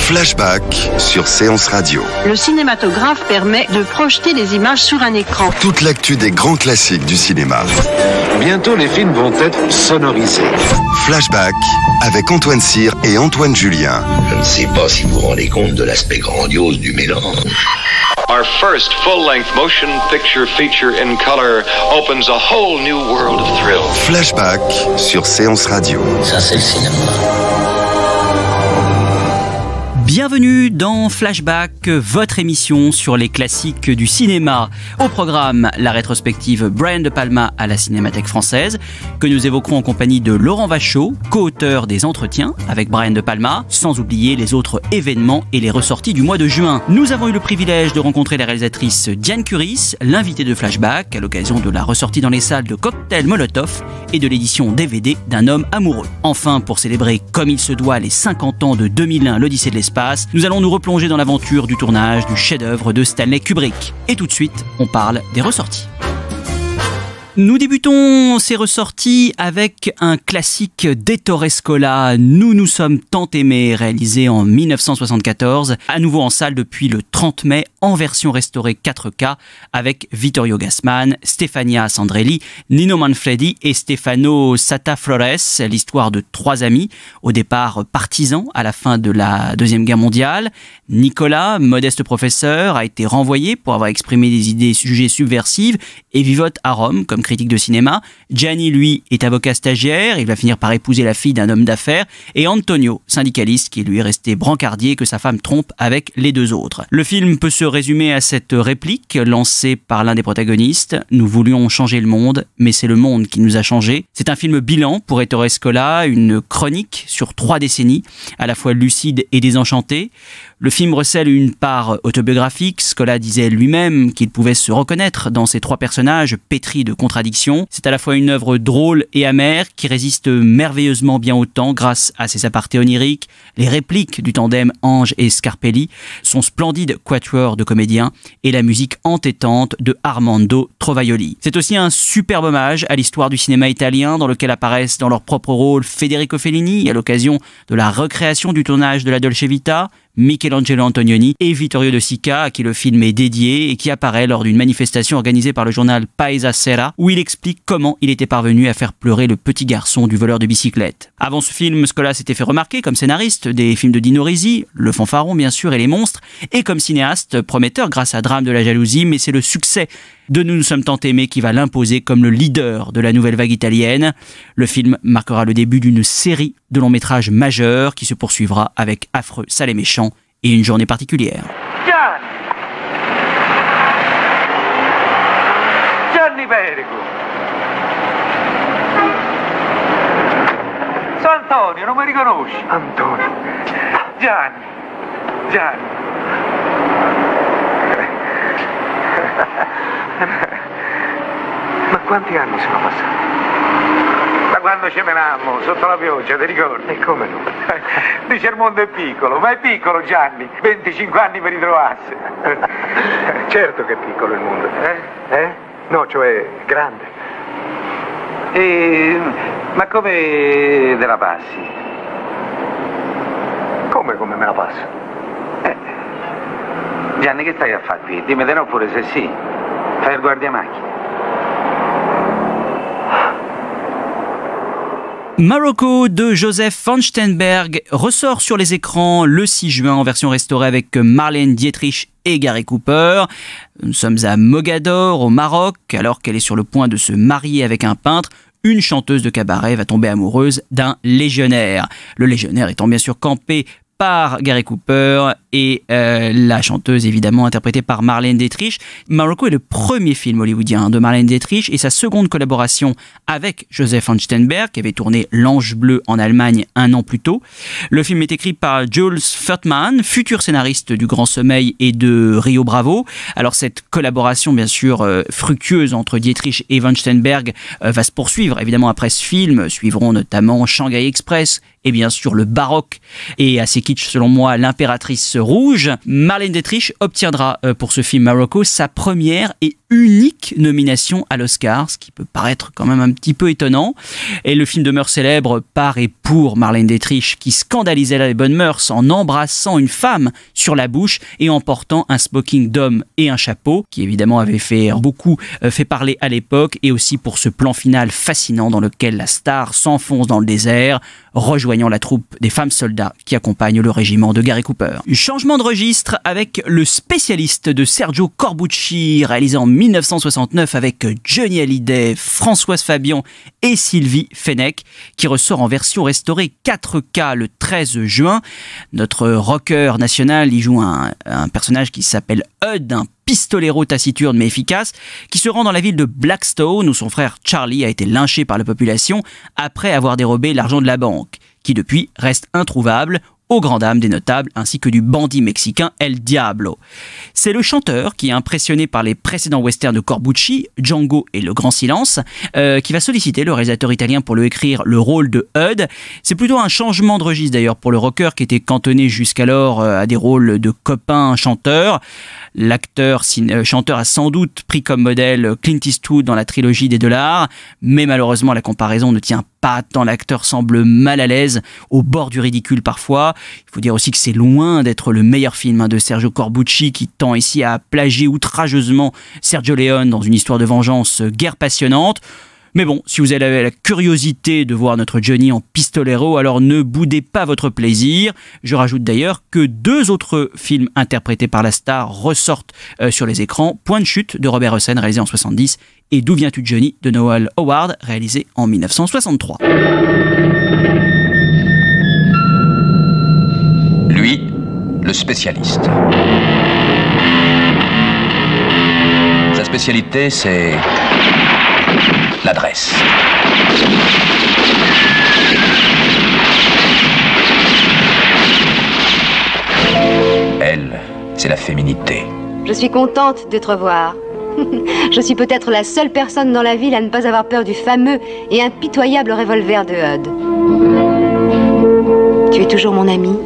Flashback sur Séance Radio. Le cinématographe permet de projeter des images sur un écran. Toute l'actu des grands classiques du cinéma. Bientôt, les films vont être sonorisés. Flashback avec Antoine Cyr et Antoine Julien. Je ne sais pas si vous vous rendez compte de l'aspect grandiose du mélange. Our first full-length motion picture feature in color opens a whole new world of thrill. Flashback sur Séance Radio. Ça, c'est le cinéma. Bienvenue dans Flashback, votre émission sur les classiques du cinéma. Au programme, la rétrospective Brian De Palma à la Cinémathèque française, que nous évoquerons en compagnie de Laurent Vachaud, co-auteur des entretiens avec Brian De Palma, sans oublier les autres événements et les ressorties du mois de juin. Nous avons eu le privilège de rencontrer la réalisatrice Diane Curis, l'invitée de Flashback, à l'occasion de la ressortie dans les salles de Cocktail Molotov et de l'édition DVD d'Un homme amoureux. Enfin, pour célébrer comme il se doit les 50 ans de 2001, l'Odyssée de l'espace, nous allons nous replonger dans l'aventure du tournage du chef-d'œuvre de Stanley Kubrick. Et tout de suite, on parle des ressorties. Nous débutons ces ressorties avec un classique d'Ettore Scola, Nous nous sommes tant aimés, réalisé en 1974, à nouveau en salle depuis le 30 mai, en version restaurée 4K, avec Vittorio Gassman, Stefania Sandrelli, Nino Manfredi et Stefano Satta-Flores, l'histoire de trois amis, au départ partisans à la fin de la Deuxième Guerre mondiale. Nicolas, modeste professeur, a été renvoyé pour avoir exprimé des idées jugées subversives et vivote à Rome comme critique de cinéma. Gianni, lui, est avocat stagiaire, il va finir par épouser la fille d'un homme d'affaires, et Antonio, syndicaliste, qui lui est resté brancardier que sa femme trompe avec les deux autres. Le film peut se résumer à cette réplique lancée par l'un des protagonistes: nous voulions changer le monde, mais c'est le monde qui nous a changé. C'est un film bilan pour Ettore Scola, une chronique sur 3 décennies, à la fois lucide et désenchantée. Le film recèle une part autobiographique. Scola disait lui-même qu'il pouvait se reconnaître dans ces 3 personnages pétris de contradictions. C'est à la fois une œuvre drôle et amère qui résiste merveilleusement bien au temps grâce à ses apartés oniriques, les répliques du tandem Ange et Scarpelli, son splendide quatuor de comédiens et la musique entêtante de Armando Trovaioli. C'est aussi un superbe hommage à l'histoire du cinéma italien dans lequel apparaissent dans leur propre rôle Federico Fellini à l'occasion de la recréation du tournage de la Dolce Vita, Michelangelo Antonioni et Vittorio De Sica, à qui le film est dédié et qui apparaît lors d'une manifestation organisée par le journal Paesa Sera, où il explique comment il était parvenu à faire pleurer le petit garçon du voleur de bicyclette. Avant ce film, Scola s'était fait remarquer comme scénariste des films de Dino Risi, Le Fanfaron bien sûr et Les Monstres, et comme cinéaste prometteur grâce à Drame de la jalousie, mais c'est le succès de Nous nous sommes tant aimés qui va l'imposer comme le leader de la nouvelle vague italienne. Le film marquera le début d'une série de longs métrages majeurs qui se poursuivra avec Affreux, sale et méchant et Une journée particulière. Gianni Perico. Sono Antonio, non mi riconosci? Antonio. Gianni. Ma quanti anni sono passati? Da quando ci menammo, sotto la pioggia, ti ricordi? E come no? Dice il mondo è piccolo, ma è piccolo Gianni, 25 anni per ritrovarsi. Certo che è piccolo il mondo. No, cioè grande. Ma come te la passi? Come me la passo? Gianni, che stai a fare qui? Dimmi di no pure se sì. Fai il guardiamacchine. Marocco de Joseph van Steenberg ressort sur les écrans le 6 juin en version restaurée avec Marlène Dietrich et Gary Cooper. Nous sommes à Mogador, au Maroc, alors qu'elle est sur le point de se marier avec un peintre. Une chanteuse de cabaret va tomber amoureuse d'un légionnaire. Le légionnaire étant bien sûr campé par Gary Cooper et la chanteuse évidemment interprétée par Marlène Dietrich. Marocco est le premier film hollywoodien de Marlène Dietrich et sa seconde collaboration avec Joseph van Steenberg qui avait tourné L'Ange bleu en Allemagne 1 an plus tôt. Le film est écrit par Jules Furtman, futur scénariste du Grand Sommeil et de Rio Bravo. Alors cette collaboration bien sûr fructueuse entre Dietrich et van Steenberg va se poursuivre évidemment après ce film. Suivront notamment Shanghai Express et bien sûr le baroque et assez kitsch selon moi, L'impératrice rouge. Marlène Dietrich obtiendra pour ce film Morocco sa première et unique nomination à l'Oscar, ce qui peut paraître quand même un petit peu étonnant. Et le film demeure célèbre par et pour Marlène Dietrich, qui scandalisait les bonnes mœurs en embrassant une femme sur la bouche et en portant un smoking d'homme et un chapeau, qui évidemment avait fait beaucoup fait parler à l'époque, et aussi pour ce plan final fascinant dans lequel la star s'enfonce dans le désert, rejoignant la troupe des femmes soldats qui accompagnent le régiment de Gary Cooper. Changement de registre avec Le Spécialiste de Sergio Corbucci, réalisé en 1969 avec Johnny Hallyday, Françoise Fabian et Sylvie Fenech, qui ressort en version restaurée 4K le 13 juin. Notre rocker national y joue un personnage qui s'appelle Hud, un pistolero taciturne mais efficace, qui se rend dans la ville de Blackstone où son frère Charlie a été lynché par la population après avoir dérobé l'argent de la banque, qui depuis reste introuvable aux grandes dames des notables ainsi que du bandit mexicain El Diablo. C'est le chanteur qui est impressionné par les précédents westerns de Corbucci, Django et Le Grand Silence, qui va solliciter le réalisateur italien pour lui écrire le rôle de Hud. C'est plutôt un changement de registre d'ailleurs pour le rocker qui était cantonné jusqu'alors à des rôles de copain chanteur. L'acteur chanteur a sans doute pris comme modèle Clint Eastwood dans la trilogie des $, mais malheureusement la comparaison ne tient pas tant. L'acteur semble mal à l'aise, au bord du ridicule parfois. Il faut dire aussi que c'est loin d'être le meilleur film de Sergio Corbucci, qui tend ici à plagier outrageusement Sergio Leone dans une histoire de vengeance guère passionnante. Mais bon, si vous avez la curiosité de voir notre Johnny en pistolero, alors ne boudez pas votre plaisir. Je rajoute d'ailleurs que 2 autres films interprétés par la star ressortent sur les écrans. Point de chute de Robert Hossein, réalisé en 70, et D'où viens-tu Johnny de Noel Howard, réalisé en 1963. Lui, le spécialiste. Sa spécialité, c'est l'adresse. Elle, c'est la féminité. Je suis contente de te revoir. Je suis peut-être la seule personne dans la ville à ne pas avoir peur du fameux et impitoyable revolver de Hud. Tu es toujours mon ami?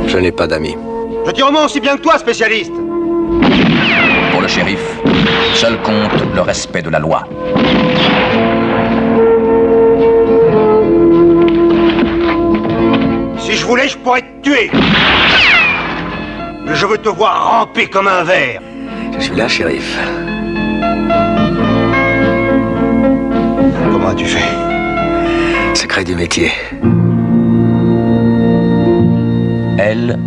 Je n'ai pas d'amis. Je tire au mot aussi bien que toi, spécialiste. Pour le shérif, seul compte le respect de la loi. Si je voulais, je pourrais te tuer. Mais je veux te voir ramper comme un ver. Je suis là, shérif. Comment as-tu fait? Secret du métier. Elle,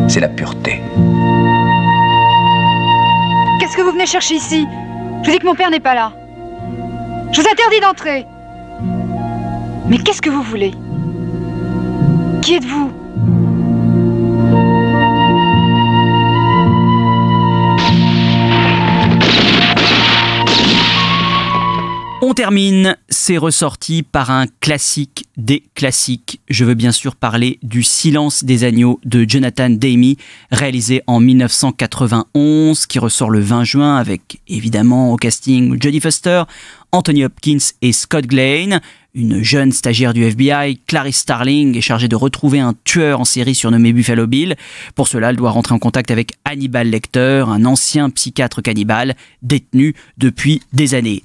c'est la pureté. Qu'est-ce que vous venez chercher ici? Je vous dis que mon père n'est pas là. Je vous interdis d'entrer. Mais qu'est-ce que vous voulez? Qui êtes-vous? On termine, c'est ressorti par un classique des classiques. Je veux bien sûr parler du Silence des agneaux de Jonathan Demme, réalisé en 1991, qui ressort le 20 juin avec évidemment au casting Jodie Foster, Anthony Hopkins et Scott Glenn. Une jeune stagiaire du FBI, Clarice Starling, est chargée de retrouver un tueur en série surnommé Buffalo Bill. Pour cela, elle doit rentrer en contact avec Hannibal Lecter, un ancien psychiatre cannibale détenu depuis des années.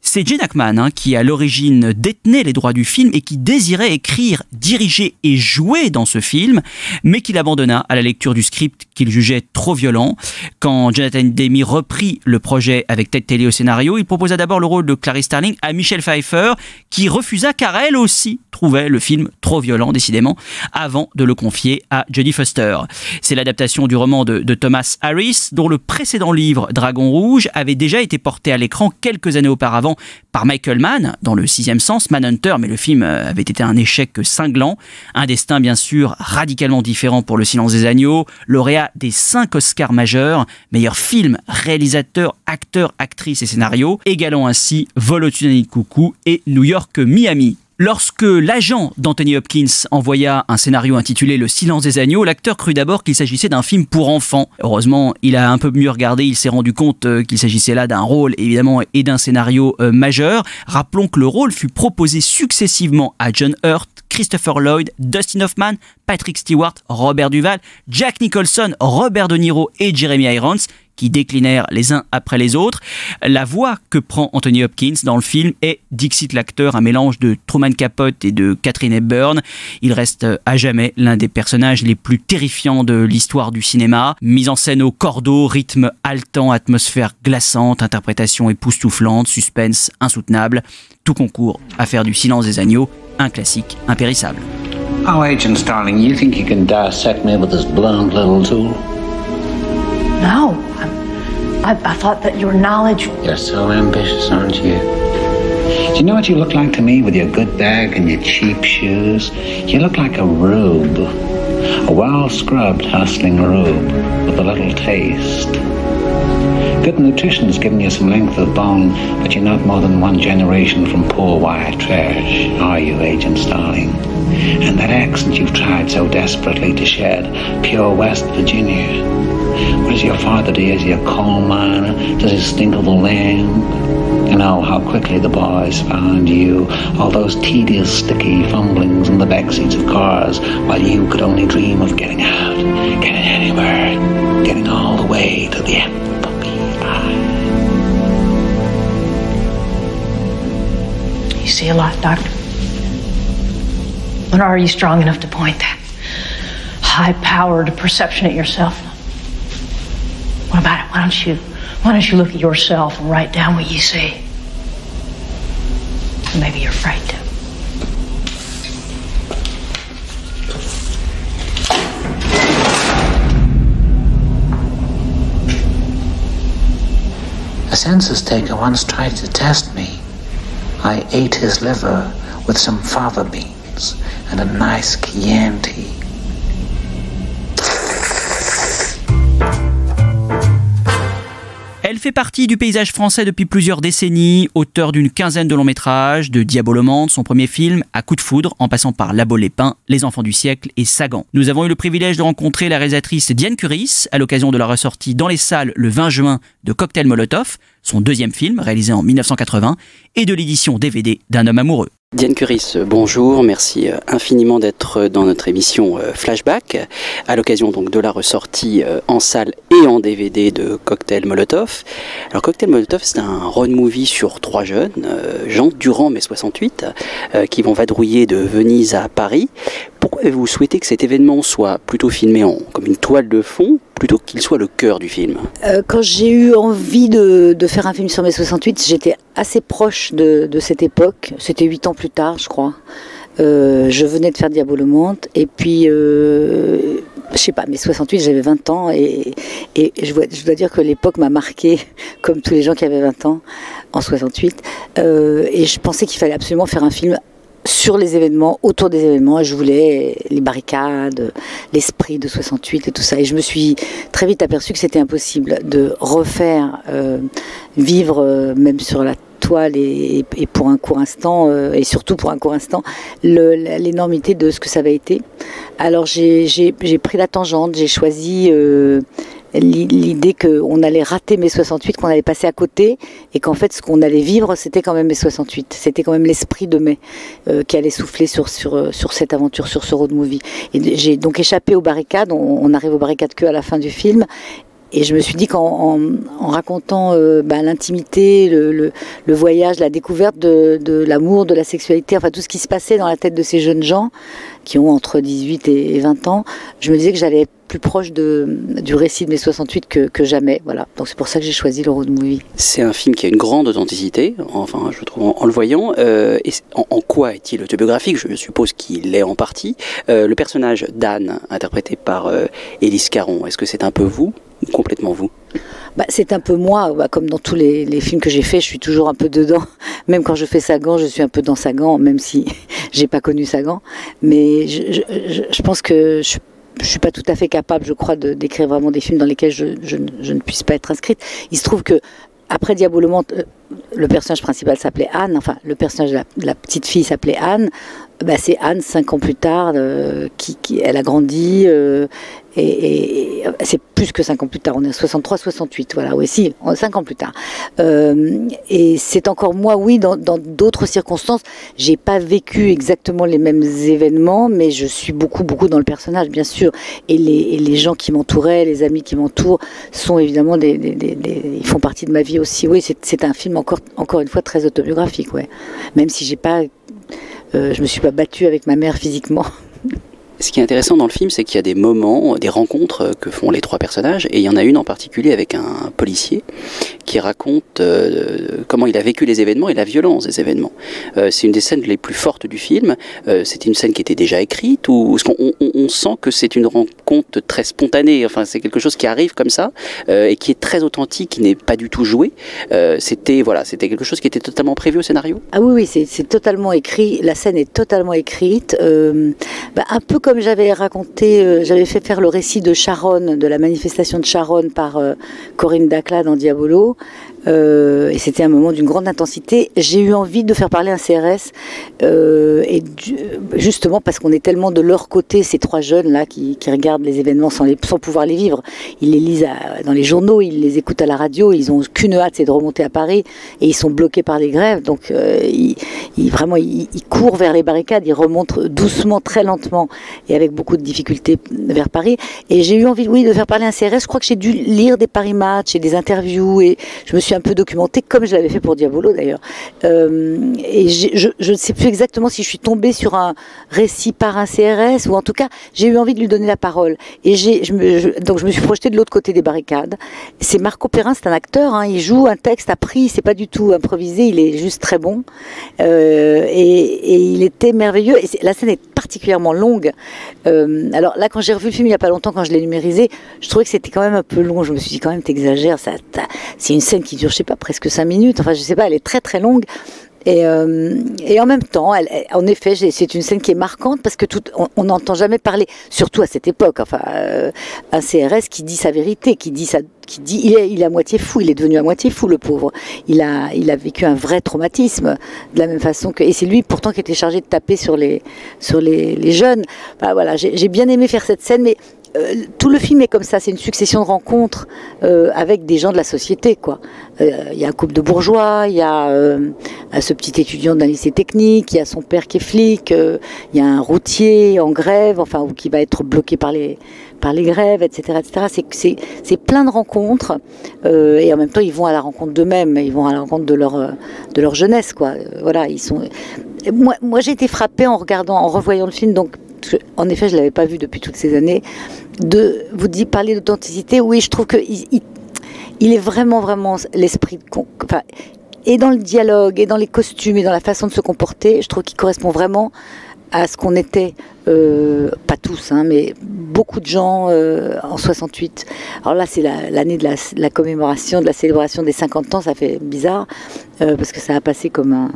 C'est Gene Hackman qui à l'origine détenait les droits du film et qui désirait écrire, diriger et jouer dans ce film, mais qu'il abandonna à la lecture du script qu'il jugeait trop violent. Quand Jonathan Demme reprit le projet avec Ted Telley au scénario, il proposa d'abord le rôle de Clarice Starling à Michelle Pfeiffer, qui refusa car elle aussi trouvait le film trop violent, décidément, avant de le confier à Jodie Foster. C'est l'adaptation du roman de Thomas Harris, dont le précédent livre, Dragon Rouge, avait déjà été porté à l'écran quelques années auparavant par Michael Mann, dans Le Sixième Sens, Manhunter, mais le film avait été un échec cinglant. Un destin bien sûr radicalement différent pour Le Silence des agneaux, lauréat des 5 Oscars majeurs, meilleur film, réalisateur, acteur, actrice et scénario, égalant ainsi Vol au-dessus d'un nid de coucou et New York, Miami. Lorsque l'agent d'Anthony Hopkins envoya un scénario intitulé Le Silence des agneaux, l'acteur crut d'abord qu'il s'agissait d'un film pour enfants. Heureusement, il a un peu mieux regardé, il s'est rendu compte qu'il s'agissait là d'un rôle évidemment et d'un scénario majeur. Rappelons que le rôle fut proposé successivement à John Hurt, Christopher Lloyd, Dustin Hoffman, Patrick Stewart, Robert Duvall, Jack Nicholson, Robert De Niro et Jeremy Irons, qui déclinèrent les uns après les autres. La voix que prend Anthony Hopkins dans le film est, dixit l'acteur, un mélange de Truman Capote et de Katharine Hepburn. Il reste à jamais l'un des personnages les plus terrifiants de l'histoire du cinéma. Mise en scène au cordeau, rythme haletant, atmosphère glaçante, interprétation époustouflante, suspense insoutenable. Tout concourt à faire du Silence des agneaux un classique impérissable. Oh, Agent Starling, you think you can dissect me with this blunt little tool? No. I thought that your knowledge... You're so ambitious, aren't you? Do you know what you look like to me with your good bag and your cheap shoes? You look like a rube. A well-scrubbed, hustling rube with a little taste. Good nutrition's given you some length of bone, but you're not more than one generation from poor white trash, are you, Agent Starling? And that accent you've tried so desperately to shed, pure West Virginia. What does your father do? Is he a coal miner? Does he stink of the land? You know how quickly the boys found you, all those tedious, sticky fumblings in the backseats of cars, while you could only dream of getting out, getting anywhere, getting all the way to the end. You see a lot, Doctor. But are you strong enough to point that high-powered perception at yourself? What about it? Why don't you look at yourself and write down what you see? Maybe you're afraid to. A census taker once tried to test me. I ate his liver with some fava beans and a nice Chianti. Elle fait partie du paysage français depuis plusieurs décennies, auteur d'une quinzaine de longs métrages, de Diabolomante, son premier film, à Coup de foudre, en passant par La Baule et Pin, Les Enfants du siècle et Sagan. Nous avons eu le privilège de rencontrer la réalisatrice Diane Curis à l'occasion de la ressortie dans les salles le 20 juin de Cocktail Molotov, son deuxième film réalisé en 1980, et de l'édition DVD d'Un homme amoureux. Diane Curis, bonjour, merci infiniment d'être dans notre émission Flashback, à l'occasion donc de la ressortie en salle et en DVD de Cocktail Molotov. Alors Cocktail Molotov, c'est un road movie sur trois jeunes, gens durant mai 68, qui vont vadrouiller de Venise à Paris. Pourquoi avez-vous souhaité que cet événement soit plutôt filmé comme une toile de fond, plutôt qu'il soit le cœur du film? Quand j'ai eu envie de faire un film sur mai 68, j'étais assez proche de cette époque. C'était 8 ans plus tard, je crois. Je venais de faire Diabolomante, et puis, je sais pas, mai 68, j'avais 20 ans, et je dois dire que l'époque m'a marqué, comme tous les gens qui avaient 20 ans, en 68. Et je pensais qu'il fallait absolument faire un film sur les événements, autour des événements, et je voulais les barricades, l'esprit de 68 et tout ça. Et je me suis très vite aperçue que c'était impossible de refaire, vivre même sur la toile et pour un court instant, et surtout pour un court instant, l'énormité de ce que ça avait été. Alors j'ai pris la tangente, j'ai choisi l'idée qu'on allait rater mai 68, qu'on allait passer à côté, et qu'en fait ce qu'on allait vivre c'était quand même mai 68, c'était quand même l'esprit de mai qui allait souffler sur cette aventure, sur ce road movie. Et j'ai donc échappé aux barricades, on arrive aux barricades que à la fin du film. Et je me suis dit qu'en racontant l'intimité, le voyage, la découverte de l'amour, de la sexualité, enfin tout ce qui se passait dans la tête de ces jeunes gens qui ont entre 18 et 20 ans, je me disais que j'allais plus proche du récit de mai 68 que jamais. Voilà. Donc c'est pour ça que j'ai choisi le road movie. C'est un film qui a une grande authenticité, enfin je trouve en le voyant. Et en quoi est-il autobiographique? Je suppose qu'il l'est en partie. Le personnage d'Anne, interprété par Élise Caron, est-ce que c'est un peu vous? Complètement vous? C'est un peu moi, comme dans tous les films que j'ai faits, je suis toujours un peu dedans. Même quand je fais Sagan, je suis un peu dans Sagan, même si j'ai pas connu Sagan. Mais je pense que je suis pas tout à fait capable, je crois, d'écrire vraiment des films dans lesquels je ne puisse pas être inscrite. Il se trouve que après Diabolomante, le personnage principal s'appelait Anne, enfin le personnage de la petite fille s'appelait Anne, bah, c'est Anne 5 ans plus tard, elle a grandi, et c'est plus que 5 ans plus tard, on est à 63, 68, voilà, oui, si, 5 ans plus tard. Et c'est encore moi, oui, dans d'autres circonstances, j'ai pas vécu exactement les mêmes événements, mais je suis beaucoup dans le personnage, bien sûr. Et les gens qui m'entouraient, les amis qui m'entourent, sont évidemment ils font partie de ma vie aussi. Oui, c'est un film encore une fois très autobiographique, ouais. Même si je me suis pas battue avec ma mère physiquement. Ce qui est intéressant dans le film, c'est qu'il y a des moments, des rencontres que font les trois personnages, et il y en a une en particulier avec un policier qui raconte comment il a vécu les événements et la violence des événements. C'est une des scènes les plus fortes du film. C'était une scène qui était déjà écrite, ou est-ce qu'on sent que c'est une rencontre très spontanée, enfin c'est quelque chose qui arrive comme ça, et qui est très authentique, qui n'est pas du tout joué. C'était quelque chose qui était totalement prévu au scénario. Ah oui, c'est totalement écrit, la scène est totalement écrite, un peu comme j'avais raconté, j'avais fait faire le récit de Charonne, de la manifestation de Charonne par Corinne Dacla dans Diabolo, et c'était un moment d'une grande intensité. J'ai eu envie de faire parler un CRS, justement parce qu'on est tellement de leur côté, ces trois jeunes là qui regardent les événements sans pouvoir les vivre. Ils les lisent dans les journaux, ils les écoutent à la radio, ils ont qu'une hâte, c'est de remonter à Paris, et ils sont bloqués par les grèves, donc ils courent vers les barricades, ils remontent doucement, très lentement, et avec beaucoup de difficultés vers Paris. Et j'ai eu envie, oui, de faire parler un CRS. Je crois que j'ai dû lire des Paris Match et des interviews, et je me suis un peu documentée, comme je l'avais fait pour Diabolo d'ailleurs. Et je ne sais plus exactement si je suis tombée sur un récit par un CRS, ou en tout cas, j'ai eu envie de lui donner la parole. Et donc je me suis projetée de l'autre côté des barricades. C'est Marco Perrin, c'est un acteur, hein, il joue un texte appris, c'est pas du tout improvisé, il est juste très bon. Et il était merveilleux. Et la scène est particulièrement longue. Alors là, quand j'ai revu le film il n'y a pas longtemps, quand je l'ai numérisé, je trouvais que c'était quand même un peu long. Je me suis dit, quand même, t'exagères. C'est une scène qui dure, je sais pas, presque 5 minutes. Enfin, je sais pas, elle est très très longue. Et en même temps, en effet, c'est une scène qui est marquante parce que on n'entend jamais parler, surtout à cette époque, enfin, un CRS qui dit sa vérité, qui dit il est à moitié fou, il est devenu à moitié fou, le pauvre. Il a vécu un vrai traumatisme, de la même façon que, et c'est lui pourtant qui était chargé de taper sur les jeunes. Enfin, voilà, j'ai bien aimé faire cette scène, mais tout le film est comme ça, c'est une succession de rencontres avec des gens de la société, quoi. Il y a un couple de bourgeois, il y a ce petit étudiant d'un lycée technique, il y a son père qui est flic, il y a un routier en grève, enfin, ou qui va être bloqué par les grèves, etc., etc. C'est plein de rencontres, et en même temps ils vont à la rencontre d'eux-mêmes, ils vont à la rencontre de leur jeunesse, quoi. Voilà, ils sont. Moi j'ai été frappée en revoyant le film, donc. En effet, je l'avais pas vu depuis toutes ces années. Parler d'authenticité, oui, je trouve que il est vraiment l'esprit. Enfin, et dans le dialogue, et dans les costumes, et dans la façon de se comporter, je trouve qu'il correspond vraiment à ce qu'on était. Pas tous, hein, mais beaucoup de gens en 68. Alors là, c'est l'année de la commémoration, de la célébration des 50 ans. Ça fait bizarre parce que ça a passé comme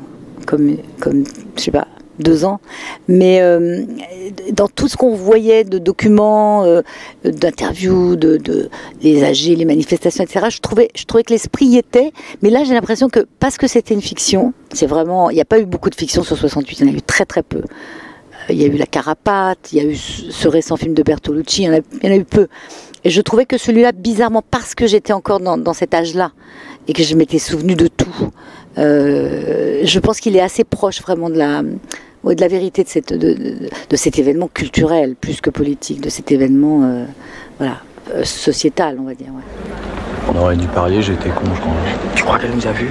je sais pas. 2 ans, mais dans tout ce qu'on voyait de documents, d'interviews, les AG, les manifestations, etc., je trouvais que l'esprit y était, mais là j'ai l'impression que parce que c'était une fiction, c'est vraiment, il n'y a pas eu beaucoup de fiction sur 68, il y en a eu très très peu. Il y a eu La Carapate, il y a eu ce récent film de Bertolucci, il y en a eu peu. Et je trouvais que celui-là, bizarrement, parce que j'étais encore dans cet âge-là, et que je m'étais souvenue de tout, je pense qu'il est assez proche vraiment de la vérité de cet événement culturel, plus que politique, de cet événement sociétal, on va dire. Ouais. On aurait dû parier, j'étais con, je crois. Tu crois qu'elle nous a vus?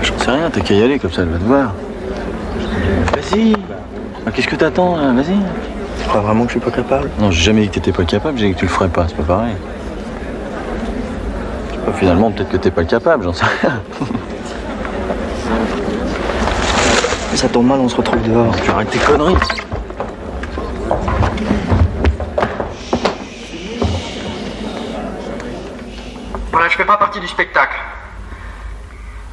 J'en sais rien, t'as qu'à y aller, comme ça elle va te voir. Vas-y. Qu'est-ce que t'attends, là? Vas-y. Tu crois vraiment que je suis pas capable? Non, j'ai jamais dit que t'étais pas capable, j'ai dit que tu le ferais pas, c'est pas pareil. Finalement, peut-être que t'es pas capable, j'en sais rien. Ça tombe mal, on se retrouve dehors. Tu arrêtes tes conneries. Voilà, je fais pas partie du spectacle.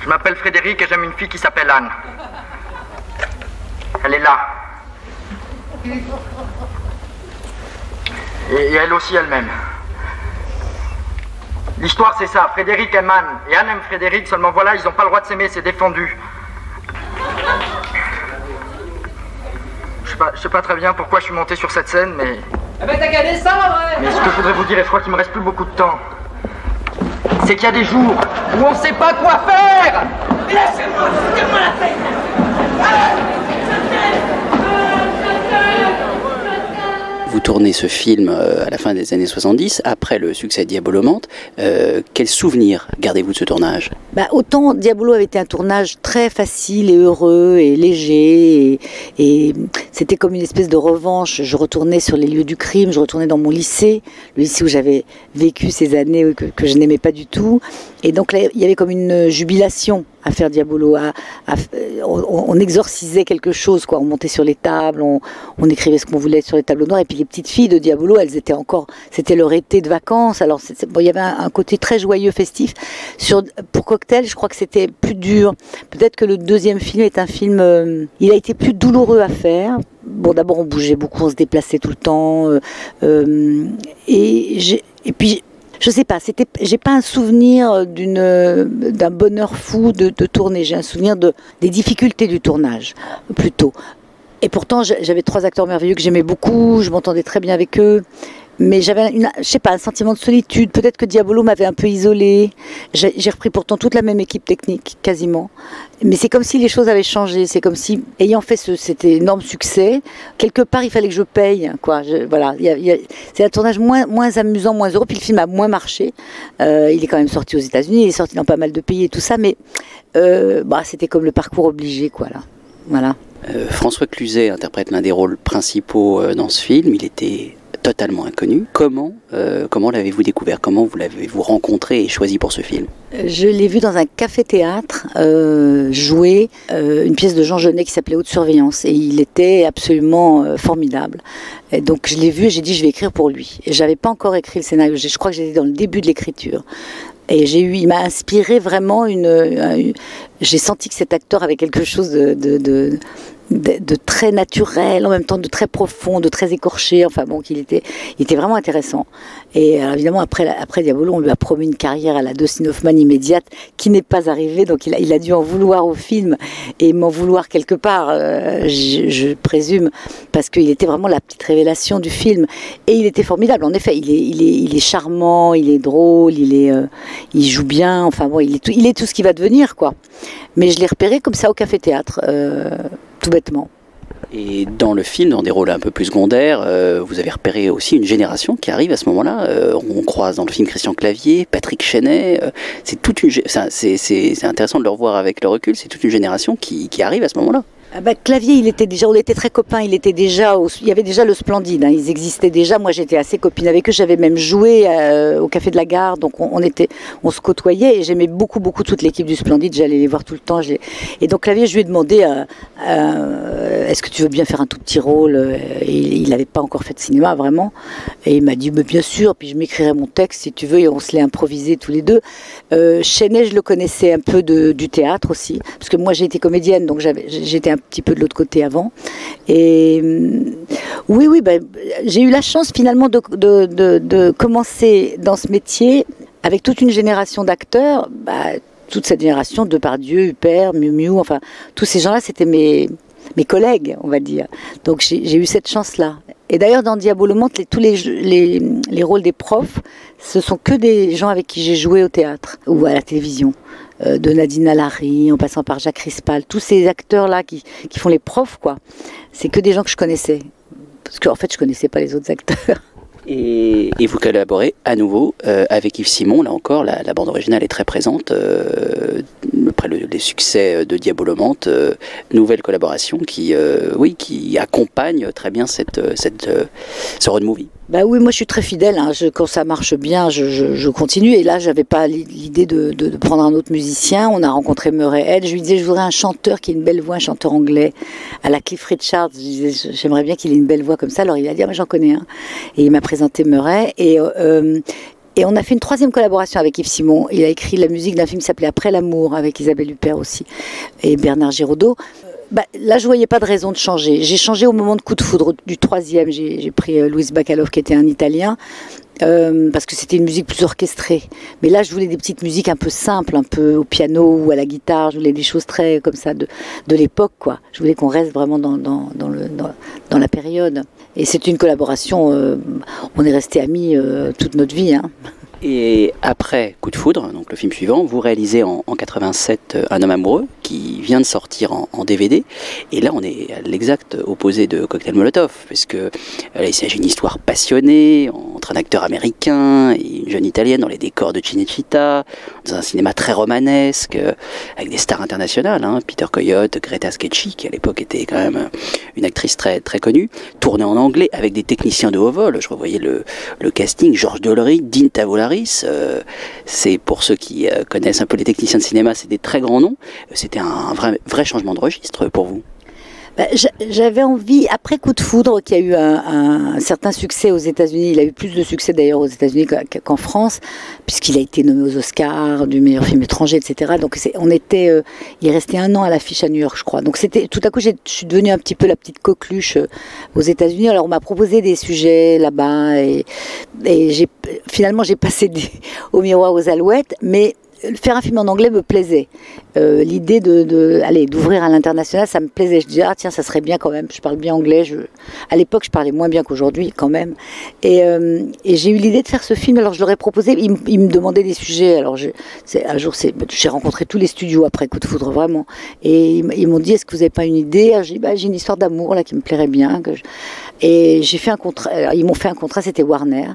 Je m'appelle Frédéric et j'aime une fille qui s'appelle Anne. Elle est là. Et elle aussi, elle m'aime. L'histoire, c'est ça. Frédéric aime Anne. Et Anne aime Frédéric, seulement voilà, ils n'ont pas le droit de s'aimer, c'est défendu. Je sais pas très bien pourquoi je suis monté sur cette scène, mais... Ah ben t'as qu'à descendre, ouais. Mais ce que je voudrais vous dire, et je crois qu'il me reste plus beaucoup de temps, c'est qu'il y a des jours où on sait pas quoi faire. Laissez-moi, foutez-moi la tête. Vous tournez ce film à la fin des années 70, après le succès de Diabolomante. Quel souvenir gardez-vous de ce tournage? Autant Diabolo avait été un tournage très facile et heureux et léger, et c'était comme une espèce de revanche. Je retournais sur les lieux du crime, je retournais dans mon lycée, le lycée où j'avais vécu ces années que je n'aimais pas du tout. Et donc là, il y avait comme une jubilation à faire Diabolo. On exorcisait quelque chose, quoi. On montait sur les tables, on écrivait ce qu'on voulait sur les tableaux noirs. Et puis les petites filles de Diabolo, elles étaient encore, c'était leur été de vacances. Alors bon, il y avait un côté très joyeux, festif. Pour Cocktail, je crois que c'était plus dur. Peut-être que le deuxième film est un film, il a été plus douloureux à faire. Bon, d'abord on bougeait beaucoup, on se déplaçait tout le temps, et puis je sais pas, j'ai pas un souvenir d'un bonheur fou de tourner. J'ai un souvenir des difficultés du tournage, plutôt. Et pourtant, j'avais 3 acteurs merveilleux que j'aimais beaucoup, je m'entendais très bien avec eux. Mais j'avais, je sais pas, un sentiment de solitude. Peut-être que Diabolo m'avait un peu isolée. J'ai repris pourtant toute la même équipe technique, quasiment. Mais c'est comme si les choses avaient changé. C'est comme si, ayant fait cet énorme succès, quelque part, il fallait que je paye, quoi. Voilà. C'est un tournage moins amusant, moins heureux. Puis le film a moins marché. Il est quand même sorti aux États-Unis. Il est sorti dans pas mal de pays et tout ça. Mais c'était comme le parcours obligé, quoi, là. Voilà. François Cluzet interprète l'un des rôles principaux dans ce film. Il était totalement inconnu. Comment l'avez-vous découvert? Comment vous l'avez-vous rencontré et choisi pour ce film? Je l'ai vu dans un café-théâtre jouer une pièce de Jean Genet qui s'appelait Haute Surveillance, et il était absolument formidable. Et donc je l'ai vu et j'ai dit je vais écrire pour lui. Et j'avais pas encore écrit le scénario. Je crois que j'étais dans le début de l'écriture. Et il m'a inspiré vraiment j'ai senti que cet acteur avait quelque chose de très naturel, en même temps de très profond, de très écorché. Enfin bon, il était vraiment intéressant. Et alors, évidemment, après Diabolo, on lui a promis une carrière à la Dustin Hoffman immédiate, qui n'est pas arrivée. Donc il a dû en vouloir au film et m'en vouloir quelque part, je présume, parce qu'il était vraiment la petite révélation du film. Et il était formidable. En effet, il est charmant, il est drôle, il joue bien. Enfin bon, il est tout ce qu'il va devenir, quoi. Mais je l'ai repéré comme ça au café-théâtre. Tout bêtement. Et dans le film, dans des rôles un peu plus secondaires, vous avez repéré aussi une génération qui arrive à ce moment-là. On croise dans le film Christian Clavier, Patrick Chenet. C'est intéressant de le revoir avec le recul. C'est toute une génération qui arrive à ce moment-là. Clavier, on était très copains, il y avait déjà le Splendide, hein, ils existaient déjà. Moi j'étais assez copine avec eux, j'avais même joué au Café de la Gare, donc on se côtoyait, et j'aimais beaucoup toute l'équipe du Splendide, j'allais les voir tout le temps. Et donc Clavier, je lui ai demandé est-ce que tu veux bien faire un tout petit rôle, et il n'avait pas encore fait de cinéma vraiment, et il m'a dit bien sûr, puis je m'écrirai mon texte si tu veux, et on se l'est improvisé tous les deux. Chenet, je le connaissais un peu du théâtre aussi, parce que moi j'ai été comédienne, donc j'étais un petit peu de l'autre côté avant. Et oui, j'ai eu la chance finalement de commencer dans ce métier avec toute une génération d'acteurs, toute cette génération, Depardieu, Huppert, Miu Miu, enfin tous ces gens-là, c'était mes collègues, on va dire. Donc j'ai eu cette chance-là. Et d'ailleurs, dans Diabolomante, tous les rôles des profs, ce sont que des gens avec qui j'ai joué au théâtre ou à la télévision. De Nadine Alary, en passant par Jacques Rispal, tous ces acteurs-là qui font les profs, quoi. C'est que des gens que je connaissais. Parce qu'en fait, je connaissais pas les autres acteurs. Et vous collaborez à nouveau avec Yves Simon, là encore, la bande originale est très présente. Après les succès de Diabolomante, nouvelle collaboration qui accompagne très bien ce road movie. Oui, moi je suis très fidèle, hein. Quand ça marche bien, je continue. Et là, j'avais pas l'idée de prendre un autre musicien. On a rencontré Murray Head. Je lui disais, je voudrais un chanteur qui ait une belle voix, un chanteur anglais. À la Cliff Richard, je disais, j'aimerais bien qu'il ait une belle voix comme ça. Alors il a dit, mais j'en connais un. Et il m'a présenté Murray. Et on a fait une 3e collaboration avec Yves Simon. Il a écrit la musique d'un film qui s'appelait Après l'amour, avec Isabelle Huppert aussi, et Bernard Giraudot. Là, je voyais pas de raison de changer. J'ai changé au moment de Coup de foudre du 3e. J'ai pris Louis Bacalov, qui était un Italien. parce que c'était une musique plus orchestrée. Mais là, je voulais des petites musiques un peu simples, un peu au piano ou à la guitare. Je voulais des choses très comme ça de l'époque, quoi. Je voulais qu'on reste vraiment dans la période. Et c'est une collaboration. On est restés amis toute notre vie, hein. Et après Coup de foudre, donc le film suivant, vous réalisez en 87 Un homme amoureux qui vient de sortir en DVD. Et là, on est à l'exact opposé de Cocktail Molotov, puisque là, il s'agit d'une histoire passionnée entre un acteur américain et une jeune italienne dans les décors de Cinecittà, dans un cinéma très romanesque, avec des stars internationales, hein, Peter Coyote, Greta Scacchi, qui à l'époque était quand même une actrice très, très connue, tournée en anglais avec des techniciens de haut vol. Je revoyais le casting, Georges Delory, Dean Tavoularis. C'est pour ceux qui connaissent un peu les techniciens de cinéma, c'est des très grands noms. C'était un vrai changement de registre pour vous. J'avais envie, après Coup de foudre, qui a eu un certain succès aux États-Unis, il a eu plus de succès d'ailleurs aux États-Unis qu'en France, puisqu'il a été nommé aux Oscars du meilleur film étranger, etc. Donc il est resté 1 an à l'affiche à New York, je crois. Donc tout à coup, je suis devenue un petit peu la petite coqueluche aux États-Unis. Alors on m'a proposé des sujets là-bas et finalement j'ai passé au miroir aux alouettes, mais faire un film en anglais me plaisait. L'idée d'ouvrir à l'international, ça me plaisait. Je disais, ah tiens, ça serait bien quand même, je parle bien anglais. À l'époque, je parlais moins bien qu'aujourd'hui quand même. Et j'ai eu l'idée de faire ce film, alors je leur ai proposé, ils me demandaient des sujets. Alors un jour, j'ai rencontré tous les studios après Coup de foudre, vraiment. Et ils m'ont dit, est-ce que vous n'avez pas une idée? J'ai dit, j'ai une histoire d'amour là qui me plairait bien. Et j'ai fait un contrat, ils m'ont fait un contrat, c'était Warner.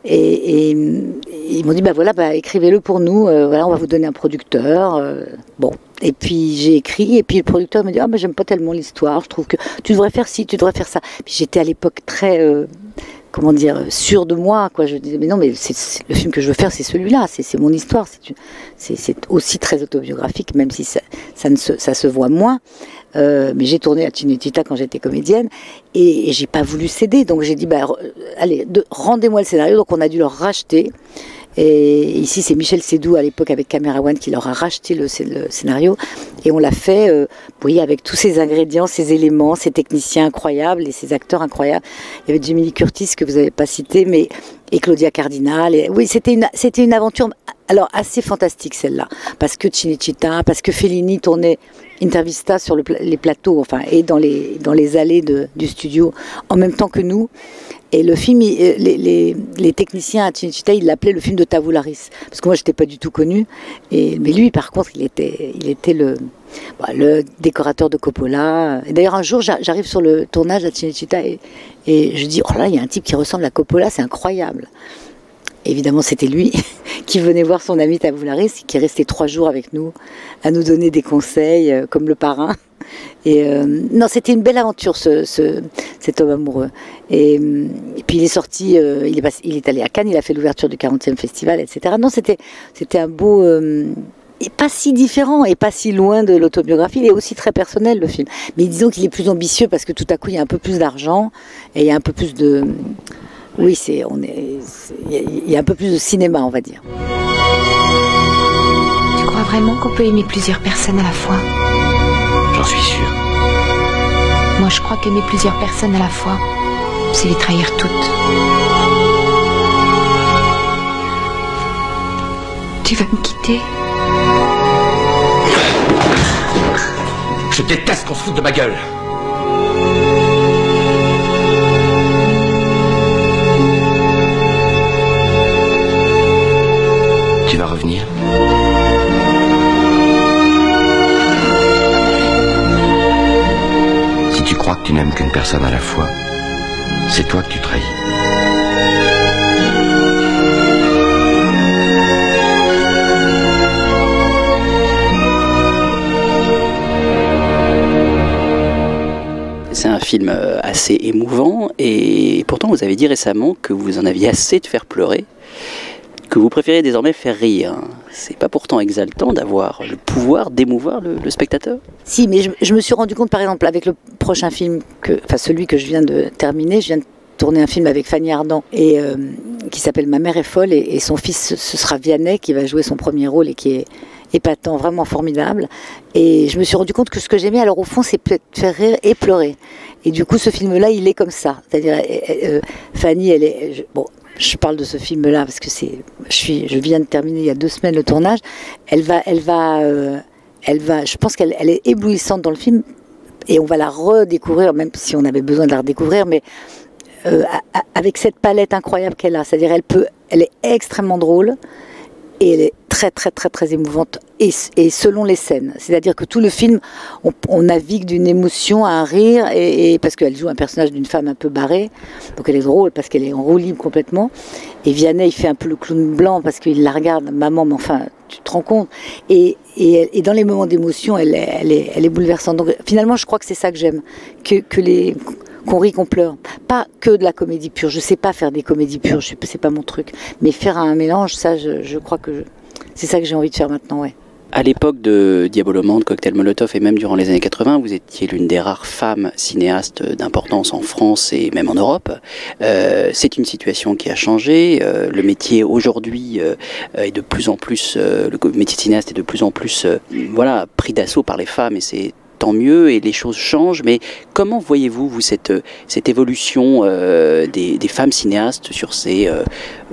Et ils m'ont dit, écrivez-le pour nous, voilà, on va vous donner un producteur. Bon, et puis j'ai écrit, et puis le producteur m'a dit, mais j'aime pas tellement l'histoire, je trouve que tu devrais faire ci, tu devrais faire ça. Puis j'étais à l'époque très, sûre de moi, quoi. Je disais, mais non, mais le film que je veux faire, c'est celui-là, c'est mon histoire, c'est aussi très autobiographique, même si ça se voit moins. Mais j'ai tourné à Cinecittà quand j'étais comédienne et j'ai pas voulu céder, donc j'ai dit allez, rendez-moi le scénario. Donc on a dû leur racheter, et ici c'est Michel Sédou à l'époque avec Camera One qui leur a racheté le scénario, et on l'a fait avec tous ces ingrédients, ces éléments, ces techniciens incroyables et ces acteurs incroyables. Il y avait Jamie Lee Curtis que vous n'avez pas cité, et Claudia Cardinal. Oui, c'était une aventure alors assez fantastique celle-là, parce que Cinecittà, parce que Fellini tournait Intervista sur les plateaux, et dans les allées du studio en même temps que nous. Et le film, les techniciens à Cinecittà, ils l'appelaient le film de Tavoularis, parce que moi j'étais pas du tout connue. Mais lui, par contre, il était le décorateur de Coppola. Et d'ailleurs un jour, j'arrive sur le tournage à Cinecittà et je dis, oh là, il y a un type qui ressemble à Coppola, c'est incroyable. Évidemment, c'était lui qui venait voir son ami Tavoularis, qui est resté 3 jours avec nous, à nous donner des conseils, comme le parrain. Et non, c'était une belle aventure, cet homme amoureux. Et puis il est sorti, il est allé à Cannes, il a fait l'ouverture du 40e festival, etc. Non, c'était un beau... et pas si différent et pas si loin de l'autobiographie. Il est aussi très personnel, le film. Mais disons qu'il est plus ambitieux parce que tout à coup, il y a un peu plus d'argent et il y a un peu plus de... Oui, il y a un peu plus de cinéma, on va dire. Tu crois vraiment qu'on peut aimer plusieurs personnes à la fois? J'en suis sûr. Moi, je crois qu'aimer plusieurs personnes à la fois, c'est les trahir toutes. Tu vas me quitter? Je déteste qu'on se foute de ma gueule. Tu vas revenir? Si tu crois que tu n'aimes qu'une personne à la fois, c'est toi que tu trahis. C'est un film assez émouvant, et pourtant vous avez dit récemment que vous en aviez assez de faire pleurer, que vous préférez désormais faire rire. C'est pas pourtant exaltant d'avoir le pouvoir d'émouvoir le spectateur? Si, mais je me suis rendu compte, par exemple, avec le prochain film, celui que je viens de terminer, je viens de tourner un film avec Fanny Ardant, et qui s'appelle Ma mère est folle, et son fils, ce sera Vianney, qui va jouer son premier rôle, et qui est épatant, vraiment formidable. Et je me suis rendu compte que ce que j'aimais, alors au fond, c'est peut-être faire rire et pleurer. Et du coup, ce film-là, il est comme ça. C'est-à-dire, Fanny, elle est... je parle de ce film-là parce que je viens de terminer il y a 2 semaines le tournage. Elle va, je pense qu'elle est éblouissante dans le film et on va la redécouvrir, même si on avait besoin de la redécouvrir, mais avec cette palette incroyable qu'elle a. C'est-à-dire, elle est extrêmement drôle et elle est très, très, très, très émouvante et selon les scènes. C'est-à-dire que tout le film, on navigue d'une émotion à un rire et parce qu'elle joue un personnage d'une femme un peu barrée, donc elle est drôle parce qu'elle est en roue libre complètement. Et Vianney, il fait un peu le clown blanc parce qu'il la regarde, maman, mais enfin, tu te rends compte. Et dans les moments d'émotion, elle est bouleversante. Donc finalement, je crois que c'est ça que j'aime, qu'on rit, qu'on pleure. Pas que de la comédie pure. Je sais pas faire des comédies pures, c'est pas mon truc. Mais faire un mélange, ça, je crois que c'est ça que j'ai envie de faire maintenant, ouais. À l'époque de Diabolomante, Cocktail Molotov et même durant les années 80, vous étiez l'une des rares femmes cinéastes d'importance en France et même en Europe. C'est une situation qui a changé. Le métier aujourd'hui est de plus en plus, le métier de cinéaste est de plus en plus pris d'assaut par les femmes et c'est tant mieux et les choses changent, mais comment voyez-vous cette évolution des femmes cinéastes sur ces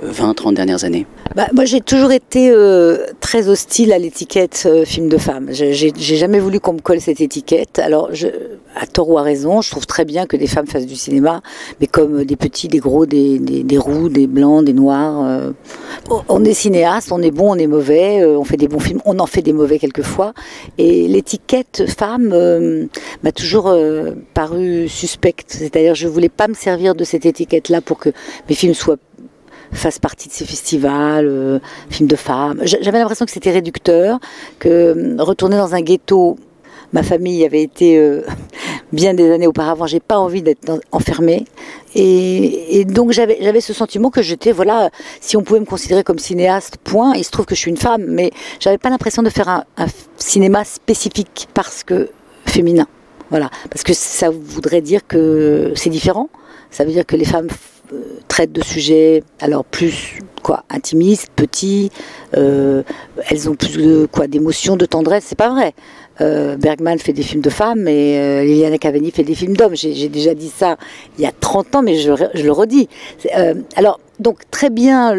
20-30 dernières années? Moi j'ai toujours été très hostile à l'étiquette film de femme. J'ai jamais voulu qu'on me colle cette étiquette. Alors à tort ou à raison, je trouve très bien que des femmes fassent du cinéma, mais comme des petits, des gros, des roux, des blancs, des noirs. On est cinéaste, on est bon, on est mauvais, on fait des bons films, on en fait des mauvais quelquefois. Et l'étiquette femme m'a toujours paru suspecte. C'est-à-dire je voulais pas me servir de cette étiquette-là pour que mes films fassent partie de ces festivals, films de femmes. J'avais l'impression que c'était réducteur, que retourner dans un ghetto, ma famille avait été bien des années auparavant, j'ai pas envie d'être enfermée. Et donc j'avais ce sentiment que j'étais, si on pouvait me considérer comme cinéaste, point, il se trouve que je suis une femme, mais j'avais pas l'impression de faire un cinéma spécifique parce que féminin. Voilà, parce que ça voudrait dire que c'est différent. Ça veut dire que les femmes traitent de sujets, alors plus intimistes, petits. Elles ont plus d'émotions, de tendresse. C'est pas vrai. Bergman fait des films de femmes et Liliana Cavani fait des films d'hommes. J'ai déjà dit ça il y a 30 ans, mais je le redis. Alors, donc très bien,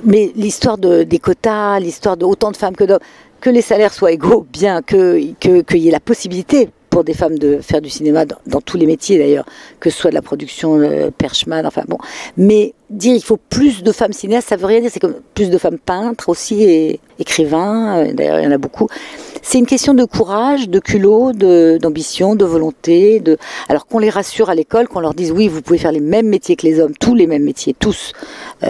mais l'histoire des quotas, l'histoire de autant de femmes que d'hommes, que les salaires soient égaux, bien qu'il y ait la possibilité pour des femmes de faire du cinéma dans tous les métiers d'ailleurs, que ce soit de la production, Perchman, enfin bon. Mais dire il faut plus de femmes cinéastes, ça veut rien dire, c'est comme plus de femmes peintres aussi et écrivains, d'ailleurs il y en a beaucoup. C'est une question de courage, de culot, d'ambition, de volonté, alors qu'on les rassure à l'école, qu'on leur dise oui, vous pouvez faire les mêmes métiers que les hommes, tous les mêmes métiers, tous,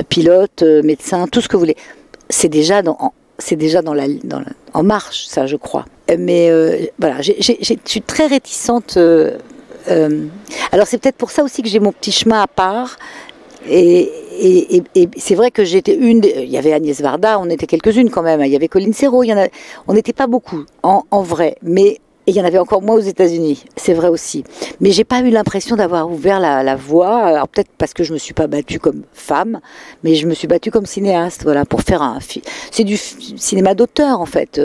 pilotes, médecins, tout ce que vous voulez. C'est déjà en marche, ça, je crois. Mais je suis très réticente. Alors c'est peut-être pour ça aussi que j'ai mon petit chemin à part. Et c'est vrai que j'étais il y avait Agnès Varda, on était quelques-unes quand même. Il y avait Colline Serrault, on n'était pas beaucoup en vrai, mais il y en avait encore moins aux États-Unis. C'est vrai aussi. Mais j'ai pas eu l'impression d'avoir ouvert la voie. Alors peut-être parce que je me suis pas battue comme femme, mais je me suis battue comme cinéaste. Voilà, pour faire un film. C'est du cinéma d'auteur en fait.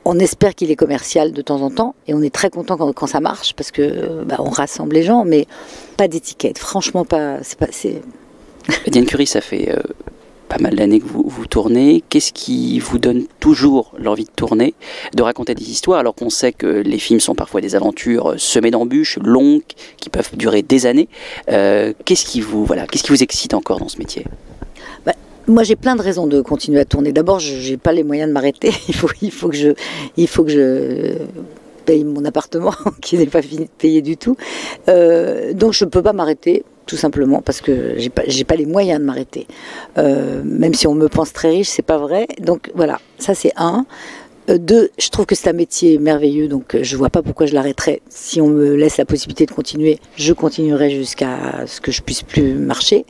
On espère qu'il est commercial de temps en temps, et on est très content quand ça marche parce que on rassemble les gens, mais pas d'étiquette. Franchement, pas. Diane Curie, ça fait pas mal d'années que vous tournez. Qu'est-ce qui vous donne toujours l'envie de tourner, de raconter des histoires, alors qu'on sait que les films sont parfois des aventures semées d'embûches, longues, qui peuvent durer des années. Qu'est-ce qui vous excite encore dans ce métier? Moi, j'ai plein de raisons de continuer à tourner. D'abord, j'ai pas les moyens de m'arrêter. Il faut que je paye mon appartement qui n'est pas payé du tout. Donc, je peux pas m'arrêter. Tout simplement parce que j'ai pas les moyens de m'arrêter. Même si on me pense très riche, c'est pas vrai. Donc voilà, ça c'est un. Deux, je trouve que c'est un métier merveilleux, donc je vois pas pourquoi je l'arrêterais. Si on me laisse la possibilité de continuer, je continuerai jusqu'à ce que je puisse plus marcher.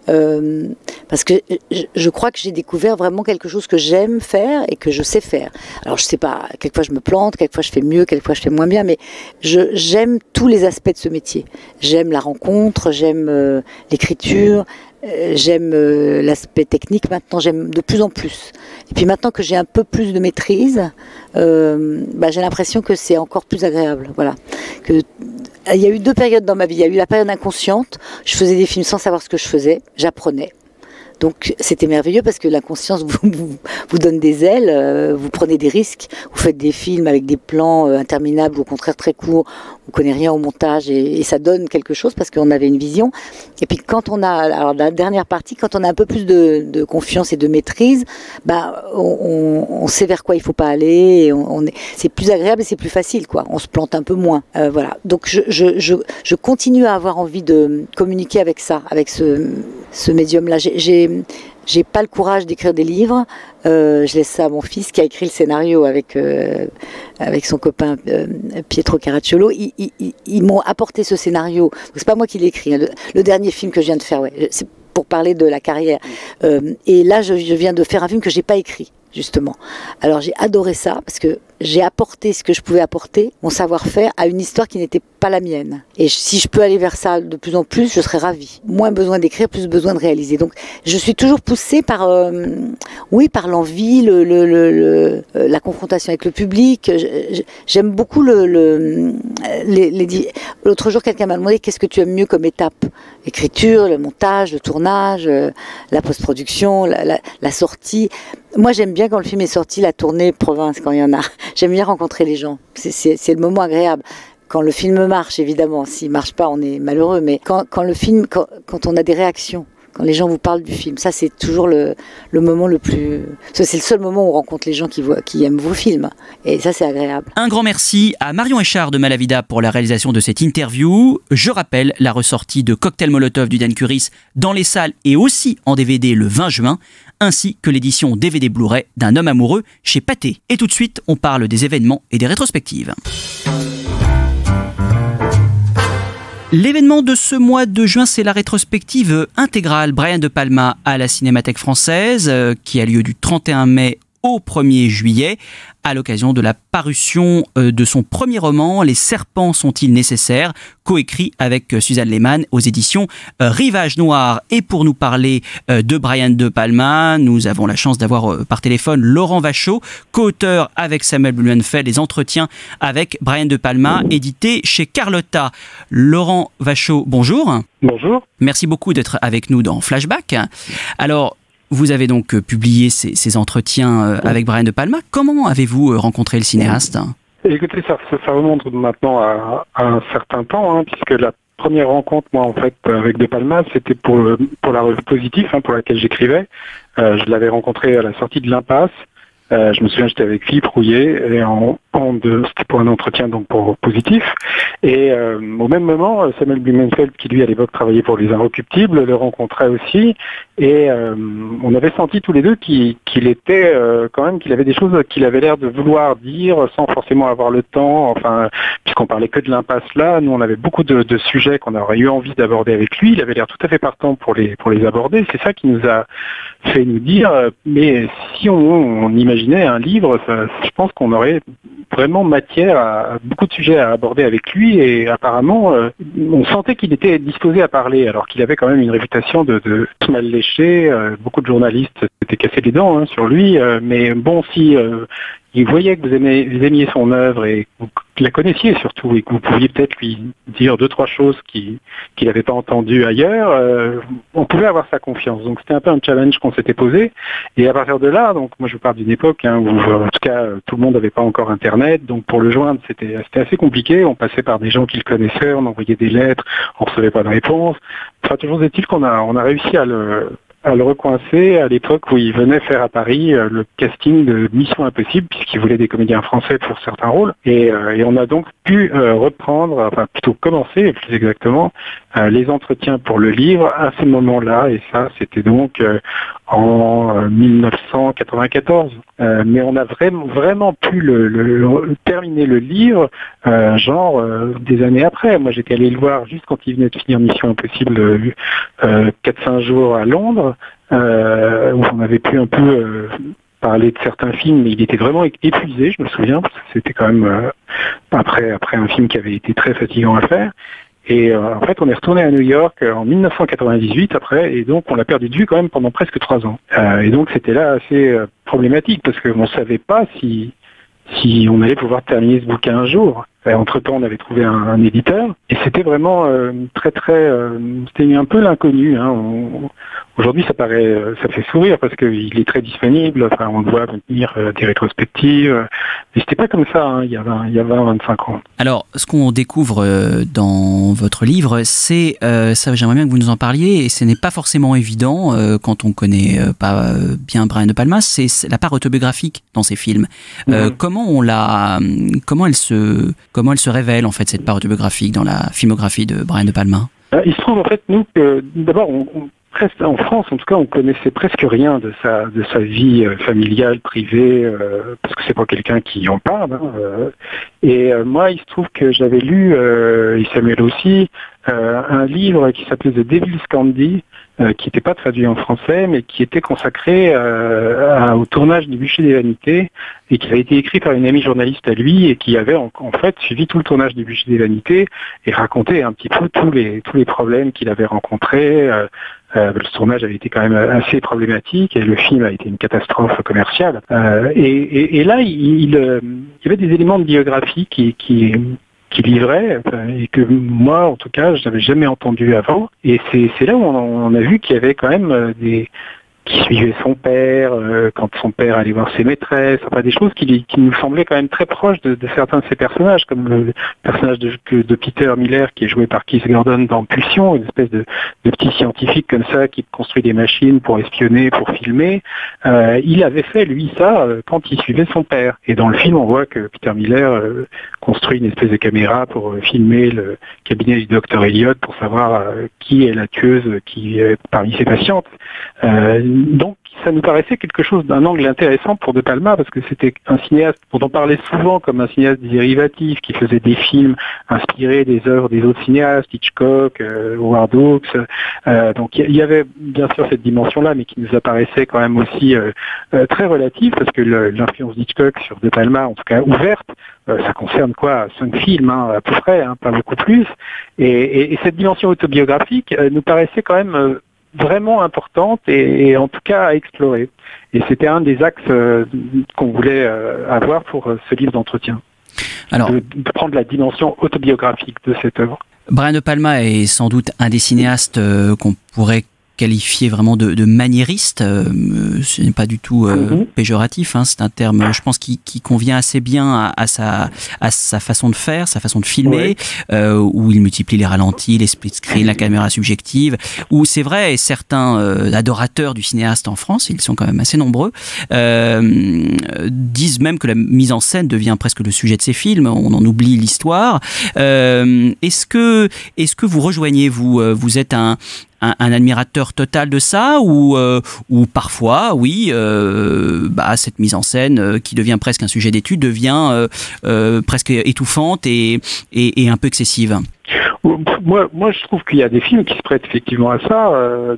Parce que je crois que j'ai découvert vraiment quelque chose que j'aime faire et que je sais faire. Alors je sais pas, quelquefois je me plante, quelquefois je fais mieux, quelquefois je fais moins bien, mais j'aime tous les aspects de ce métier. J'aime la rencontre, j'aime l'écriture, j'aime l'aspect technique. Maintenant, j'aime de plus en plus. Et puis maintenant que j'ai un peu plus de maîtrise, j'ai l'impression que c'est encore plus agréable. Voilà. Il y a eu 2 périodes dans ma vie. Il y a eu la période inconsciente. Je faisais des films sans savoir ce que je faisais. J'apprenais. Donc c'était merveilleux parce que l'inconscience vous donne des ailes, vous prenez des risques, vous faites des films avec des plans interminables ou au contraire très courts, on connaît rien au montage et ça donne quelque chose parce qu'on avait une vision. Et puis quand on a, alors la dernière partie, quand on a un peu plus de confiance et de maîtrise, on sait vers quoi il faut pas aller, c'est plus agréable et c'est plus facile, quoi. On se plante un peu moins. Voilà. Donc je continue à avoir envie de communiquer avec ça, avec ce médium-là. J'ai pas le courage d'écrire des livres. Je laisse ça à mon fils qui a écrit le scénario avec son copain Pietro Caracciolo. Ils m'ont apporté ce scénario. C'est pas moi qui l'ai écrit. Hein. Le dernier film que je viens de faire, c'est pour parler de la carrière. Et là, je viens de faire un film que j'ai pas écrit, justement. Alors j'ai adoré ça parce que j'ai apporté ce que je pouvais apporter, mon savoir-faire, à une histoire qui n'était pas la mienne. Et si je peux aller vers ça de plus en plus, je serais ravie. Moins besoin d'écrire, plus besoin de réaliser. Donc je suis toujours poussée par l'envie, la confrontation avec le public. J'aime beaucoup l'autre jour, quelqu'un m'a demandé qu'est-ce que tu aimes mieux comme étape. L'écriture, le montage, le tournage, la post-production, la sortie. Moi, j'aime bien quand le film est sorti, la tournée province, quand il y en a. J'aime bien rencontrer les gens. C'est le moment agréable. Quand le film marche, évidemment. S'il marche pas, on est malheureux. Mais quand on a des réactions, quand les gens vous parlent du film, ça, c'est toujours le moment le plus... C'est le seul moment où on rencontre les gens qui aiment vos films. Et ça, c'est agréable. Un grand merci à Marion Echard de Malavida pour la réalisation de cette interview. Je rappelle la ressortie de Cocktail Molotov du Dan Curis dans les salles et aussi en DVD le 20 juin, ainsi que l'édition DVD Blu-ray d'Un homme amoureux chez Pathé. Et tout de suite, on parle des événements et des rétrospectives. L'événement de ce mois de juin, c'est la rétrospective intégrale Brian De Palma à la Cinémathèque française, qui a lieu du 31 mai au 1er juillet, à l'occasion de la parution de son premier roman, Les serpents sont-ils nécessaires, coécrit avec Suzanne Lehmann aux éditions Rivage Noir. Et pour nous parler de Brian De Palma, nous avons la chance d'avoir par téléphone Laurent Vachaud, co-auteur avec Samuel Blumenfeld des entretiens avec Brian De Palma, édité chez Carlotta. Laurent Vachaud, bonjour. Bonjour. Merci beaucoup d'être avec nous dans Flashback. Alors, vous avez donc publié ces entretiens avec Brian De Palma. Comment avez-vous rencontré le cinéaste ? Écoutez, ça remonte maintenant à un certain temps, puisque la première rencontre, moi, en fait, avec De Palma, c'était pour la revue Positif, pour laquelle j'écrivais. Je l'avais rencontré à la sortie de l'Impasse. Je me souviens, j'étais avec Philippe Rouillet et c'était pour un entretien donc pour Positif. Et au même moment, Samuel Blumenfeld, qui lui à l'époque travaillait pour Les Inrecuptibles, le rencontrait aussi. Et on avait senti tous les deux qu'il était quand même, qu'il avait des choses qu'il avait l'air de vouloir dire sans forcément avoir le temps. Enfin, puisqu'on parlait que de l'impasse là, nous on avait beaucoup de sujets qu'on aurait eu envie d'aborder avec lui. Il avait l'air tout à fait partant pour les aborder. C'est ça qui nous a fait nous dire, mais si on imaginait un livre, je pense qu'on aurait vraiment matière à beaucoup de sujets à aborder avec lui, et apparemment on sentait qu'il était disposé à parler, alors qu'il avait quand même une réputation de mal léché. Beaucoup de journalistes s'étaient cassés les dents sur lui, mais bon, si il voyait que vous aimiez son œuvre et que vous la connaissiez surtout, et que vous pouviez peut-être lui dire 2-3 choses qu'il n'avait pas entendues ailleurs, on pouvait avoir sa confiance. Donc c'était un peu un challenge qu'on s'était posé, et à partir de là, donc moi je parle d'une époque où en tout cas tout le monde n'avait pas encore Internet, donc pour le joindre c'était assez compliqué. On passait par des gens qui le connaissaient, on envoyait des lettres, on recevait pas de réponse. Enfin, toujours est-il qu'on a réussi à le recoincer à l'époque où il venait faire à Paris le casting de Mission Impossible, puisqu'il voulait des comédiens français pour certains rôles. Et on a donc pu reprendre, enfin plutôt commencer plus exactement, les entretiens pour le livre à ce moment-là. Et ça, c'était donc en 1994. Mais on a vraiment pu terminer le livre des années après. Moi, j'étais allé le voir juste quand il venait de finir Mission Impossible 4-5 jours à Londres, où on avait pu un peu parler de certains films, mais il était vraiment épuisé, je me souviens, parce que c'était quand même après un film qui avait été très fatigant à faire. Et en fait, on est retourné à New York en 1998 après, et donc on l'a perdu de vue quand même pendant presque 3 ans. Et donc c'était là assez problématique, parce qu'on ne savait pas si on allait pouvoir terminer ce bouquin un jour. Entre-temps, on avait trouvé un éditeur, et c'était vraiment c'était un peu l'inconnu. Aujourd'hui, ça fait sourire parce qu'il est très disponible. Enfin, on le voit venir des rétrospectives. Mais c'était pas comme ça, il y a 20-25 ans. Alors, ce qu'on découvre dans votre livre, c'est, ça, j'aimerais bien que vous nous en parliez, et ce n'est pas forcément évident quand on connaît pas bien Brian De Palma, c'est la part autobiographique dans ces films. Comment elle se révèle en fait cette part autobiographique dans la filmographie de Brian De Palma? Il se trouve en fait nous que d'abord en France, en tout cas, on connaissait presque rien de sa vie familiale, privée, parce que c'est pas quelqu'un qui en parle. Et moi, il se trouve que j'avais lu, et Samuel aussi, un livre qui s'appelait The Devil's Candy, qui n'était pas traduit en français, mais qui était consacré au tournage du Bûcher des Vanités, et qui avait été écrit par une amie journaliste à lui, et qui avait en fait suivi tout le tournage du Bûcher des Vanités, et raconté un petit peu tous les problèmes qu'il avait rencontrés. Le tournage avait été quand même assez problématique et le film a été une catastrophe commerciale. Et là, il y avait des éléments de biographie qui livrait et que moi, en tout cas, je n'avais jamais entendu avant. Et c'est là où on a vu qu'il y avait quand même qui suivait son père, quand son père allait voir ses maîtresses, enfin des choses qui nous semblaient quand même très proches de certains de ces personnages, comme le personnage de Peter Miller qui est joué par Keith Gordon dans Pulsion, une espèce de petit scientifique comme ça qui construit des machines pour espionner, pour filmer. Il avait fait lui ça quand il suivait son père. Et dans le film, on voit que Peter Miller construit une espèce de caméra pour filmer le cabinet du docteur Elliot pour savoir qui est la tueuse qui est parmi ses patientes. Donc ça nous paraissait quelque chose d'un angle intéressant pour De Palma parce que c'était un cinéaste dont on parlait souvent comme un cinéaste dérivatif qui faisait des films inspirés des œuvres des autres cinéastes, Hitchcock, Howard Hawks. Donc il y avait bien sûr cette dimension-là, mais qui nous apparaissait quand même aussi très relative parce que l'influence d'Hitchcock sur De Palma, en tout cas ouverte, ça concerne 5 films à peu près, pas beaucoup plus. Et cette dimension autobiographique nous paraissait quand même vraiment importante et en tout cas à explorer. Et c'était un des axes qu'on voulait avoir pour ce livre d'entretien. Alors, de prendre la dimension autobiographique de cette œuvre. Brian De Palma est sans doute un des cinéastes qu'on pourrait qualifié vraiment de maniériste, ce n'est pas du tout péjoratif, c'est un terme, je pense, qui convient assez bien à sa façon de faire, sa façon de filmer, où il multiplie les ralentis, les split screen, la caméra subjective, où c'est vrai, certains adorateurs du cinéaste en France, ils sont quand même assez nombreux, disent même que la mise en scène devient presque le sujet de ces films, on en oublie l'histoire. Est-ce que vous rejoignez, vous êtes un admirateur total de ça ou parfois, oui, cette mise en scène qui devient presque un sujet d'étude devient presque étouffante et un peu excessive? Moi, je trouve qu'il y a des films qui se prêtent effectivement à ça,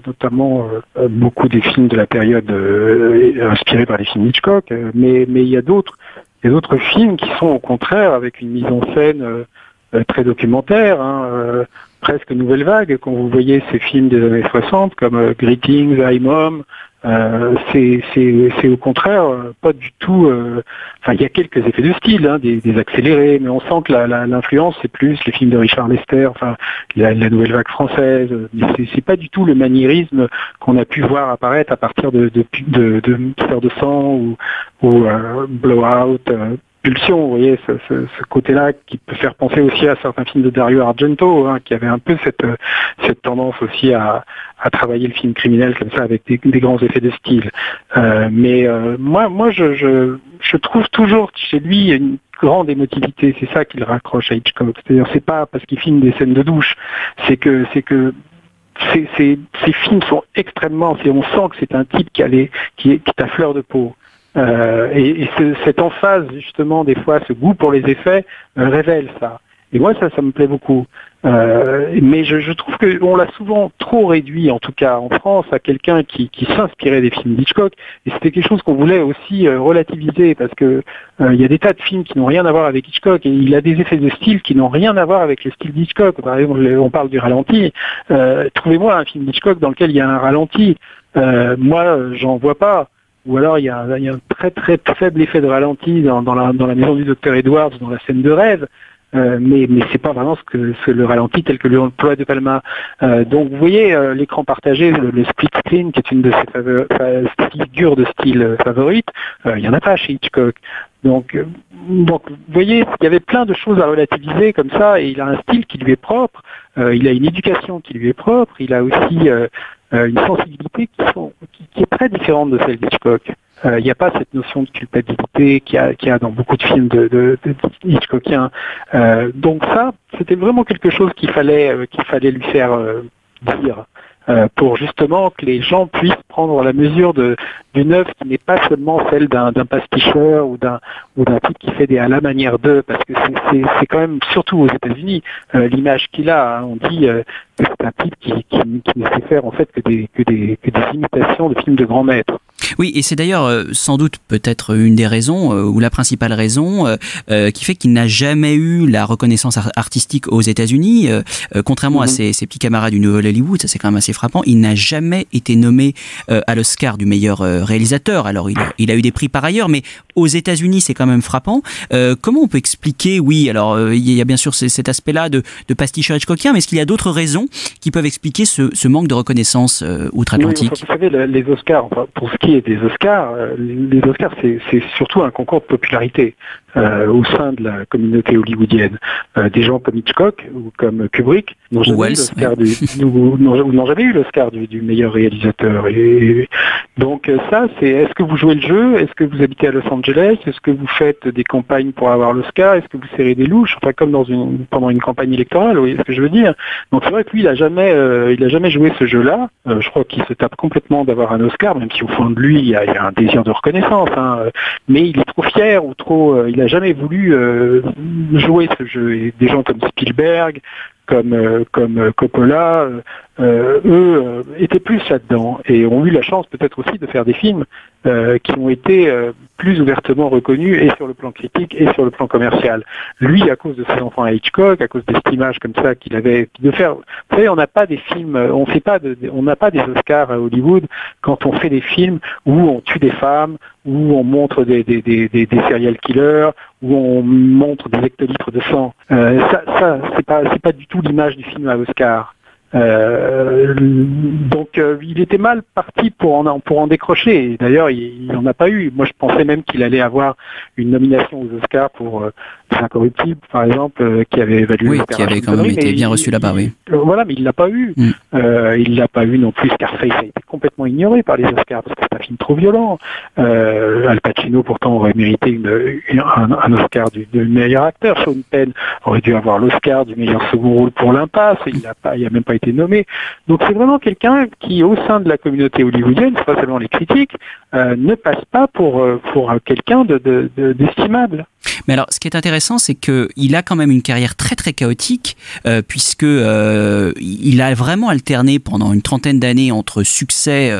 notamment beaucoup des films de la période inspirés par les films Hitchcock, mais il y a d'autres films qui sont au contraire avec une mise en scène très documentaire, presque nouvelle vague. Quand vous voyez ces films des années 60 comme Greetings, I'm Home, c'est au contraire pas du tout. Il y a quelques effets de style, des accélérés, mais on sent que l'influence c'est plus les films de Richard Lester, la nouvelle vague française. C'est pas du tout le maniérisme qu'on a pu voir apparaître à partir de Fleur de sang ou Blowout. Pulsion, vous voyez, ce côté-là qui peut faire penser aussi à certains films de Dario Argento, qui avait un peu cette tendance aussi à travailler le film criminel comme ça avec des grands effets de style. Moi, je trouve toujours chez lui une grande émotivité. C'est ça qui le raccroche à Hitchcock. C'est-à-dire, c'est pas parce qu'il filme des scènes de douche, c'est que ces films sont extrêmement. On sent que c'est un type qui est à fleur de peau. Et cette emphase, justement, des fois, ce goût pour les effets, révèle ça. Et moi, ça me plaît beaucoup. Mais je trouve qu'on l'a souvent trop réduit, en tout cas en France, à quelqu'un qui s'inspirait des films d'Hitchcock. Et c'était quelque chose qu'on voulait aussi relativiser, parce que il y a des tas de films qui n'ont rien à voir avec Hitchcock, et il a des effets de style qui n'ont rien à voir avec le style d'Hitchcock. Par exemple, on parle du ralenti. Trouvez-moi un film d'Hitchcock dans lequel il y a un ralenti. Moi, j'en vois pas. Ou alors il y a un très très faible effet de ralenti dans la maison du docteur Edwards, dans la scène de rêve. mais c'est pas vraiment le ralenti tel que l'emploie De Palma. Donc vous voyez l'écran partagé, le split screen, qui est une de ses figures de style favorites, il y en a pas chez Hitchcock. Donc vous voyez, il y avait plein de choses à relativiser comme ça, et il a un style qui lui est propre, il a une éducation qui lui est propre, il a aussi une sensibilité qui est très différente de celle d'Hitchcock. Il n'y a pas cette notion de culpabilité qu'il y a dans beaucoup de films de Hitchcockiens. Donc ça, c'était vraiment quelque chose qu'il fallait lui faire dire. Pour justement que les gens puissent prendre la mesure d'une œuvre qui n'est pas seulement celle d'un pasticheur ou d'un type qui fait des à la manière d'eux, parce que c'est quand même, surtout aux États-Unis, l'image qu'il a. On dit que c'est un type qui ne sait faire en fait que des imitations de films de grands maîtres. Oui, et c'est d'ailleurs sans doute peut-être une des raisons, ou la principale raison, qui fait qu'il n'a jamais eu la reconnaissance artistique aux États-Unis. Contrairement à ses petits camarades du Nouvel Hollywood, ça c'est quand même assez frappant, il n'a jamais été nommé à l'Oscar du meilleur réalisateur. Alors il a eu des prix par ailleurs, mais aux États-Unis c'est quand même frappant. Comment on peut expliquer, oui, alors il y a bien sûr cet aspect-là de pasticheur hitchcockien, mais est-ce qu'il y a d'autres raisons qui peuvent expliquer ce manque de reconnaissance outre-Atlantique? Oui, vous savez, les Oscars, enfin, pour ce qui est des Oscars, les Oscars c'est surtout un concours de popularité au sein de la communauté hollywoodienne. Des gens comme Hitchcock ou comme Kubrick n'ont jamais eu l'Oscar du meilleur réalisateur. Et donc ça, c'est est-ce que vous jouez le jeu? Est-ce que vous habitez à Los Angeles? Est-ce que vous faites des campagnes pour avoir l'Oscar? Est-ce que vous serrez des louches? Enfin, comme pendant une campagne électorale, vous voyez ce que je veux dire? Donc c'est vrai que lui, il a jamais joué ce jeu-là. Je crois qu'il se tape complètement d'avoir un Oscar, même si au fond de lui, il y a un désir de reconnaissance. Mais il est trop fier ou trop... il n'a jamais voulu jouer ce jeu. Et des gens comme Spielberg, comme Coppola, eux étaient plus là-dedans et ont eu la chance peut-être aussi de faire des films qui ont été plus ouvertement reconnus et sur le plan critique et sur le plan commercial. Lui, à cause de ses enfants à Hitchcock, à cause de cette image comme ça qu'il avait de faire. Vous savez, on n'a pas des films, on n'a pas des Oscars à Hollywood quand on fait des films où on tue des femmes, où on montre des serial killers, où on montre des hectolitres de sang. Ça, c'est pas du tout l'image du film à Oscar. Donc il était mal parti pour en décrocher. Et d'ailleurs, il n'en a pas eu. Moi, je pensais même qu'il allait avoir une nomination aux Oscars pour Incorruptible, par exemple, qui avait évalué. Oui, qui avait quand même été bien reçu là-bas, oui. Voilà, mais il l'a pas eu. Il l'a pas eu non plus. Scarface a été complètement ignoré par les Oscars parce que c'est un film trop violent. Al Pacino, pourtant, aurait mérité un Oscar du meilleur acteur. Sean Penn aurait dû avoir l'Oscar du meilleur second rôle pour L'Impasse. Il a même pas été nommé. Donc c'est vraiment quelqu'un qui, au sein de la communauté hollywoodienne, c'est pas seulement les critiques, ne passe pas pour quelqu'un d'estimable. Mais alors, ce qui est intéressant, c'est qu'il a quand même une carrière très très chaotique, puisque il a vraiment alterné pendant une trentaine d'années entre succès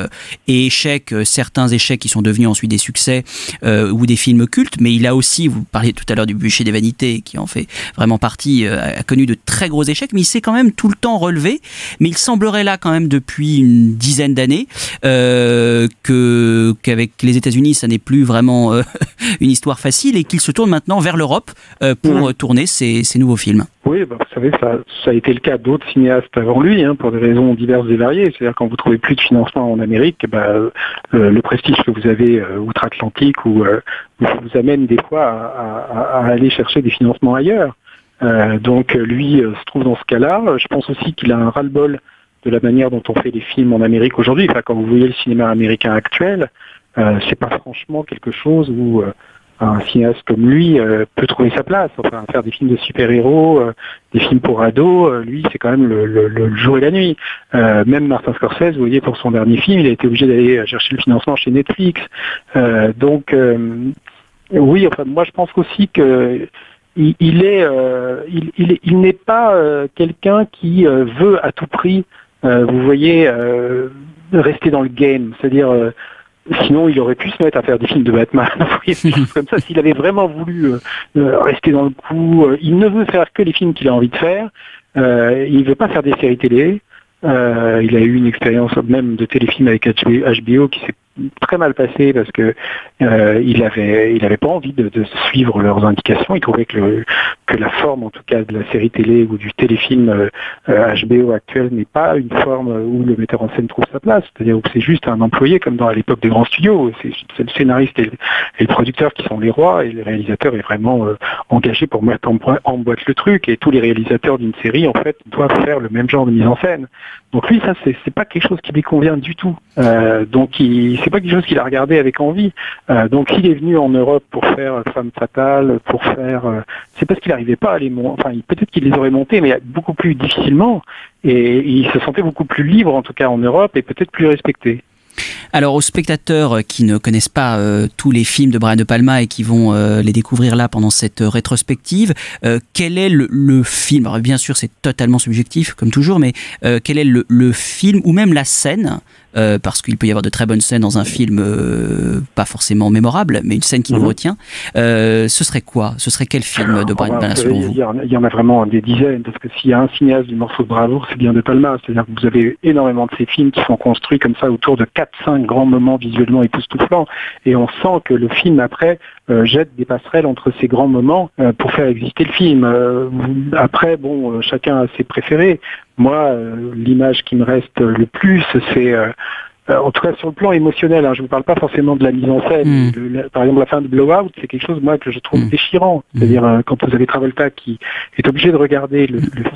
et échecs, certains échecs qui sont devenus ensuite des succès ou des films cultes, mais il a aussi, vous parliez tout à l'heure du Bûcher des Vanités, qui en fait vraiment partie, a connu de très gros échecs, mais il s'est quand même tout le temps relevé, mais il semblerait là quand même depuis une dizaine d'années qu'avec les États-Unis, ça n'est plus vraiment une histoire facile et qu'il se tourne maintenant vers l'Europe pour tourner ses nouveaux films. Oui, vous savez, ça a été le cas d'autres cinéastes avant lui, pour des raisons diverses et variées. C'est-à-dire quand vous trouvez plus de financement en Amérique, le prestige que vous avez outre-Atlantique vous amène des fois à aller chercher des financements ailleurs. Donc lui se trouve dans ce cas-là. Je pense aussi qu'il a un ras-le-bol de la manière dont on fait les films en Amérique aujourd'hui. Enfin, quand vous voyez le cinéma américain actuel, c'est pas franchement quelque chose où un cinéaste comme lui peut trouver sa place. Enfin, faire des films de super-héros, des films pour ados, lui, c'est quand même le jour et la nuit. Même Martin Scorsese, vous voyez, pour son dernier film, il a été obligé d'aller chercher le financement chez Netflix. Oui, enfin, moi, je pense aussi que il n'est pas quelqu'un qui veut à tout prix, vous voyez, rester dans le game. C'est-à-dire, sinon, il aurait pu se mettre à faire des films de Batman, des choses comme ça. S'il avait vraiment voulu rester dans le coup, il ne veut faire que les films qu'il a envie de faire. Il ne veut pas faire des séries télé. Il a eu une expérience même de téléfilm avec HBO qui s'est très mal passé parce que il avait pas envie de suivre leurs indications. Il trouvait que la forme, en tout cas, de la série télé ou du téléfilm HBO actuel n'est pas une forme où le metteur en scène trouve sa place. C'est-à-dire où c'est juste un employé, comme à l'époque des grands studios. C'est le scénariste et le producteur qui sont les rois, et le réalisateur est vraiment engagé pour mettre en boîte le truc. Et tous les réalisateurs d'une série, en fait, doivent faire le même genre de mise en scène. Donc lui, ça, c'est pas quelque chose qui lui convient du tout. Donc c'est pas quelque chose qu'il a regardé avec envie. Donc s'il est venu en Europe pour faire Femme Fatale, pour faire, c'est parce qu'il n'arrivait pas à les monter. Enfin, peut-être qu'il les aurait montés, mais beaucoup plus difficilement. Et il se sentait beaucoup plus libre, en tout cas en Europe, et peut-être plus respecté. Alors aux spectateurs qui ne connaissent pas tous les films de Brian De Palma et qui vont les découvrir là pendant cette rétrospective, quel est le film? Alors bien sûr c'est totalement subjectif comme toujours, mais quel est le film ou même la scène, parce qu'il peut y avoir de très bonnes scènes dans un film pas forcément mémorable, mais une scène qui nous retient, ce serait quoi? Ce serait quel film de Brian De Palma selon vous? Il y en a vraiment des dizaines, parce que s'il y a un cinéaste du morceau de bravoure, c'est bien De Palma. C'est-à-dire que vous avez énormément de ces films qui sont construits comme ça autour de 4-5 grands moments visuellement époustouflants, et on sent que le film après jette des passerelles entre ces grands moments pour faire exister le film. Après, bon, chacun a ses préférés. Moi, l'image qui me reste le plus, c'est en tout cas sur le plan émotionnel, je ne vous parle pas forcément de la mise en scène. Par exemple, la fin de Blowout, c'est quelque chose, moi, que je trouve déchirant. C'est-à-dire, quand vous avez Travolta qui est obligé de regarder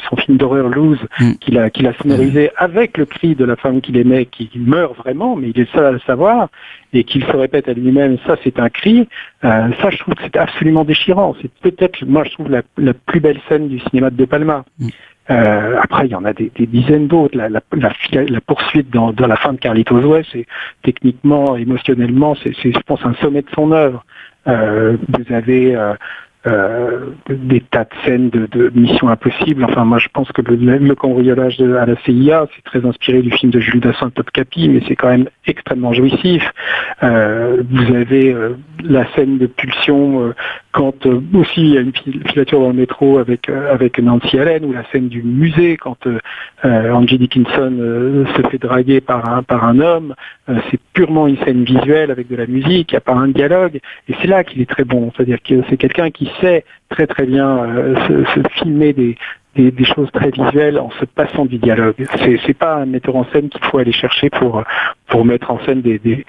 son film d'horreur Lose, qu'il a sonorisé avec le cri de la femme qu'il aimait, qui meurt vraiment, mais il est seul à le savoir, et qu'il se répète à lui-même, ça c'est un cri, ça je trouve que c'est absolument déchirant. C'est peut-être, moi je trouve, la plus belle scène du cinéma de De Palma. Après, il y en a des dizaines d'autres. La poursuite dans la fin de Carlitos Way, c'est techniquement, émotionnellement, c'est je pense un sommet de son œuvre. Vous avez des tas de scènes de Mission Impossible. Enfin, moi, je pense que le cambriolage à la CIA, c'est très inspiré du film de Jules Dassin, Top Capi, mais c'est quand même extrêmement jouissif. Vous avez la scène de pulsion quand aussi il y a une filature dans le métro avec Nancy Allen, ou la scène du musée quand Angie Dickinson se fait draguer par un homme. C'est purement une scène visuelle avec de la musique, il n'y a pas un dialogue, et c'est là qu'il est très bon. C'est-à-dire que c'est quelqu'un qui sait très très bien se filmer des choses très visuelles en se passant du dialogue. C'est pas un metteur en scène qu'il faut aller chercher pour mettre en scène des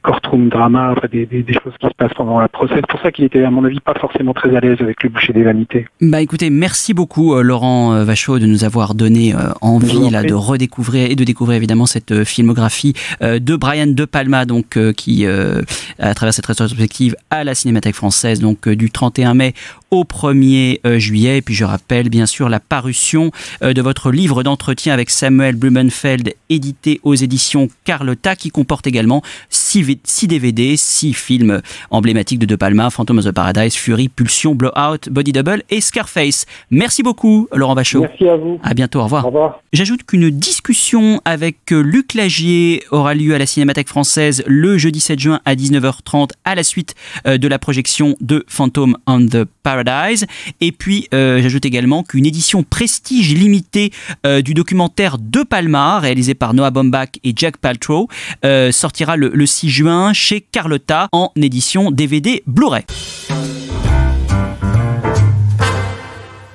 courtroom dramas, enfin des choses qui se passent pendant la procès. C'est pour ça qu'il était, à mon avis, pas forcément très à l'aise avec le bûcher des vanités. Bah écoutez, merci beaucoup Laurent Vachaud de nous avoir donné envie là de redécouvrir et de découvrir évidemment cette filmographie de Brian De Palma, donc qui à travers cette rétrospective à la Cinémathèque française, donc du 31 mai au 1er juillet. Et puis je rappelle bien sûr la parution de votre livre d'entretien avec Samuel Blumenfeld, édité aux éditions Carlotta, qui comporte également 6 DVD, 6 films emblématiques de De Palma: Phantom of the Paradise, Fury, Pulsion, Blowout, Body Double et Scarface. Merci beaucoup Laurent Vachaud. Merci à vous. À bientôt, au revoir. Au revoir. J'ajoute qu'une discussion avec Luc Lagier aura lieu à la Cinémathèque française le jeudi 7 juin à 19h30 à la suite de la projection de Phantom of the Paradise. Et puis j'ajoute également qu'une édition prestige limitée du documentaire De Palma, réalisé par Noah Baumbach et Jack Paltrow, sortira le 6 juin chez Carlotta en édition DVD Blu-ray.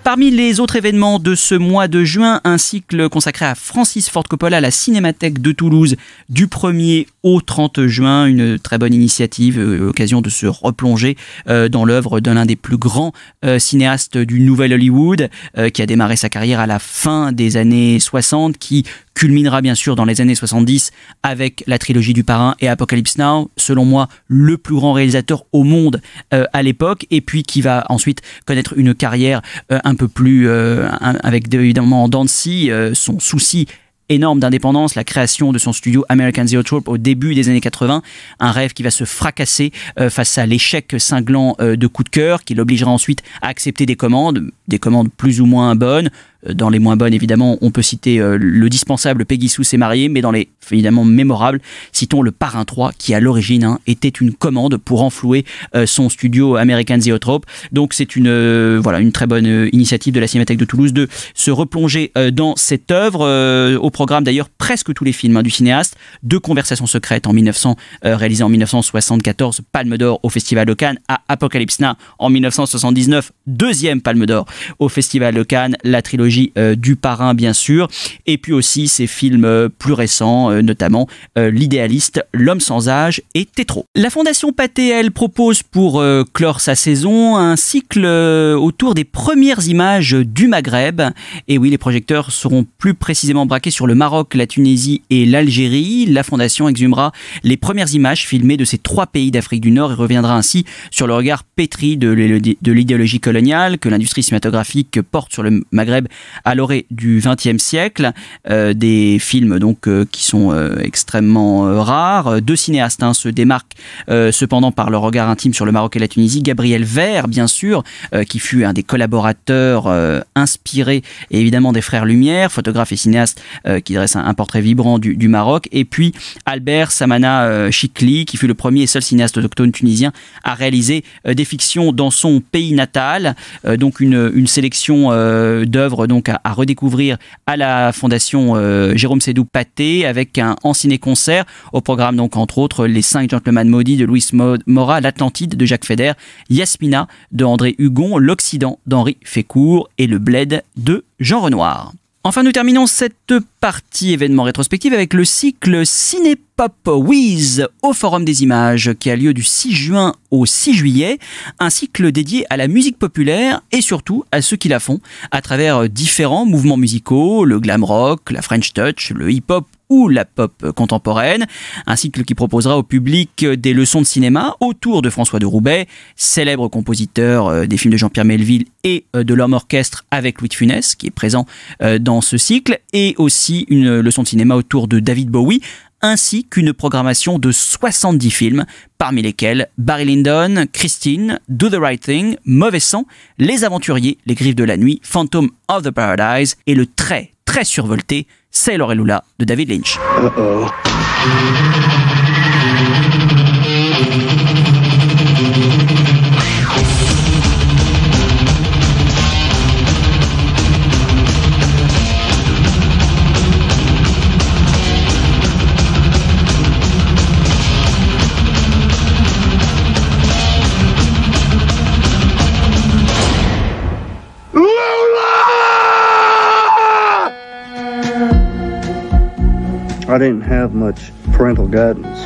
Parmi les autres événements de ce mois de juin, un cycle consacré à Francis Ford Coppola à la Cinémathèque de Toulouse du 1er au 30 juin. Une très bonne initiative, occasion de se replonger dans l'œuvre d'un des plus grands cinéastes du Nouvel Hollywood, qui a démarré sa carrière à la fin des années 60, qui culminera bien sûr dans les années 70 avec la trilogie du Parrain et Apocalypse Now, selon moi le plus grand réalisateur au monde à l'époque, et puis qui va ensuite connaître une carrière un peu plus avec évidemment en dents de scie, son souci énorme d'indépendance, la création de son studio American Zoetrope au début des années 80, un rêve qui va se fracasser face à l'échec cinglant de Coup de cœur, qui l'obligera ensuite à accepter des commandes plus ou moins bonnes. Dans les moins bonnes, évidemment, on peut citer le dispensable Peggy Sue s'est mariée, mais dans les évidemment mémorables, citons le Parrain 3, qui à l'origine était une commande pour enflouer son studio American Zoetrope. Donc c'est une très bonne initiative de la Cinémathèque de Toulouse de se replonger dans cette œuvre, au programme d'ailleurs presque tous les films du cinéaste. 2 Conversations secrètes réalisées en 1974, Palme d'Or au Festival de Cannes, à Apocalypse Now en 1979, 2e Palme d'Or au Festival de Cannes, la trilogie du Parrain bien sûr, et puis aussi ses films plus récents, notamment L'Idéaliste, L'Homme sans âge et Tétro. La Fondation Pathé, elle, propose pour clore sa saison un cycle autour des premières images du Maghreb. Et oui, les projecteurs seront plus précisément braqués sur le Maroc, la Tunisie et l'Algérie. La Fondation exhumera les premières images filmées de ces 3 pays d'Afrique du Nord et reviendra ainsi sur le regard pétri de l'idéologie coloniale que l'industrie cinématographique porte sur le Maghreb à l'orée du XXe siècle. Des films donc qui sont extrêmement rares. 2 cinéastes se démarquent cependant par leur regard intime sur le Maroc et la Tunisie. Gabriel Vert, bien sûr, qui fut un des collaborateurs inspirés et évidemment des Frères Lumière, photographe et cinéaste qui dresse un portrait vibrant du Maroc. Et puis Albert Samana Chikli, qui fut le premier et seul cinéaste autochtone tunisien à réaliser des fictions dans son pays natal. Donc une sélection d'œuvres donc à redécouvrir à la Fondation Jérôme Sédou Pathé, avec en ciné-concert au programme donc entre autres Les 5 Gentlemen maudits de Luis Mora, L'Atlantide de Jacques Feder, Yasmina de André Hugon, L'Occident d'Henri Fécourt et Le Bled de Jean Renoir. Enfin, nous terminons cette partie événement rétrospective avec le cycle Cinépop Wiz au Forum des Images qui a lieu du 6 juin au 6 juillet. Un cycle dédié à la musique populaire et surtout à ceux qui la font à travers différents mouvements musicaux, le glam rock, la French touch, le hip-hop ou la pop contemporaine. Un cycle qui proposera au public des leçons de cinéma autour de François de Roubaix, célèbre compositeur des films de Jean-Pierre Melville et de l'Homme Orchestre avec Louis de Funès, qui est présent dans ce cycle, et aussi une leçon de cinéma autour de David Bowie, ainsi qu'une programmation de 70 films, parmi lesquels Barry Lyndon, Christine, Do the Right Thing, Mauvais Sang, Les Aventuriers, Les Griffes de la Nuit, Phantom of the Paradise et le très survolté Sailor et Lula de David Lynch. I didn't have much parental guidance.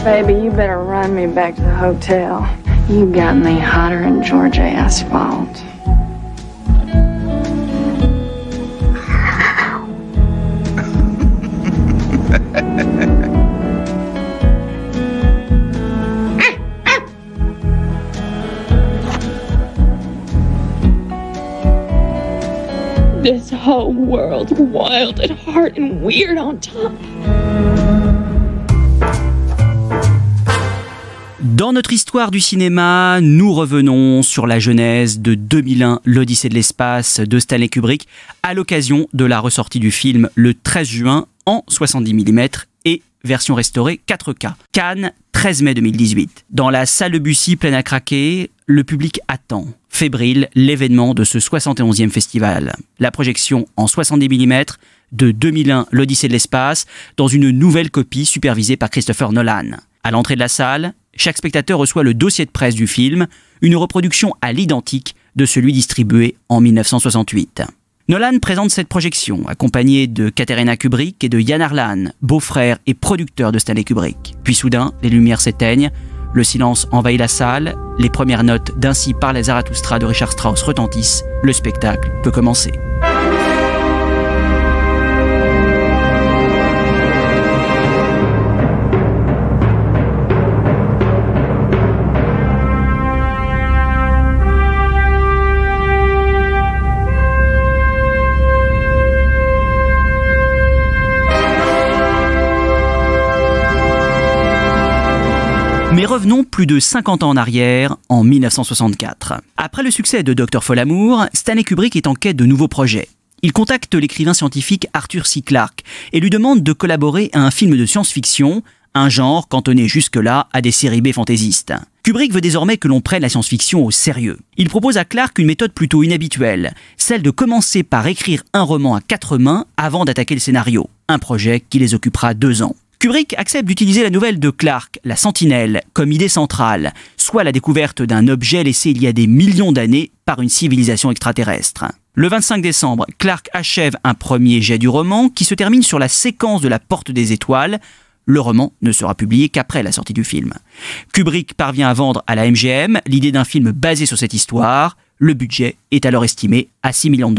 Baby, you better run me back to the hotel. You got me hotter than Georgia asphalt. This whole world's wild at heart and weird on top. Dans notre histoire du cinéma, nous revenons sur la genèse de 2001, l'Odyssée de l'espace de Stanley Kubrick, à l'occasion de la ressortie du film le 13 juin en 70 mm et version restaurée 4K. Cannes, 13 mai 2018. Dans la salle de Bussy pleine à craquer, le public attend, fébrile, l'événement de ce 71e festival. La projection en 70 mm de 2001, l'Odyssée de l'espace, dans une nouvelle copie supervisée par Christopher Nolan. À l'entrée de la salle, chaque spectateur reçoit le dossier de presse du film, une reproduction à l'identique de celui distribué en 1968. Nolan présente cette projection, accompagné de Katerina Kubrick et de Yann Arlan, beau-frère et producteur de Stanley Kubrick. Puis soudain, les lumières s'éteignent, le silence envahit la salle, les premières notes d'Ainsi parle Zarathustra de Richard Strauss retentissent, le spectacle peut commencer. Mais revenons plus de 50 ans en arrière, en 1964. Après le succès de Dr. Folamour, Stanley Kubrick est en quête de nouveaux projets. Il contacte l'écrivain scientifique Arthur C. Clarke et lui demande de collaborer à un film de science-fiction, un genre cantonné jusque-là à des séries B fantaisistes. Kubrick veut désormais que l'on prenne la science-fiction au sérieux. Il propose à Clarke une méthode plutôt inhabituelle, celle de commencer par écrire un roman à 4 mains avant d'attaquer le scénario. un projet qui les occupera 2 ans. Kubrick accepte d'utiliser la nouvelle de Clarke, la Sentinelle, comme idée centrale, soit la découverte d'un objet laissé il y a des millions d'années par une civilisation extraterrestre. Le 25 décembre, Clarke achève un premier jet du roman qui se termine sur la séquence de la Porte des Étoiles. Le roman ne sera publié qu'après la sortie du film. Kubrick parvient à vendre à la MGM l'idée d'un film basé sur cette histoire. Le budget est alors estimé à $6 millions.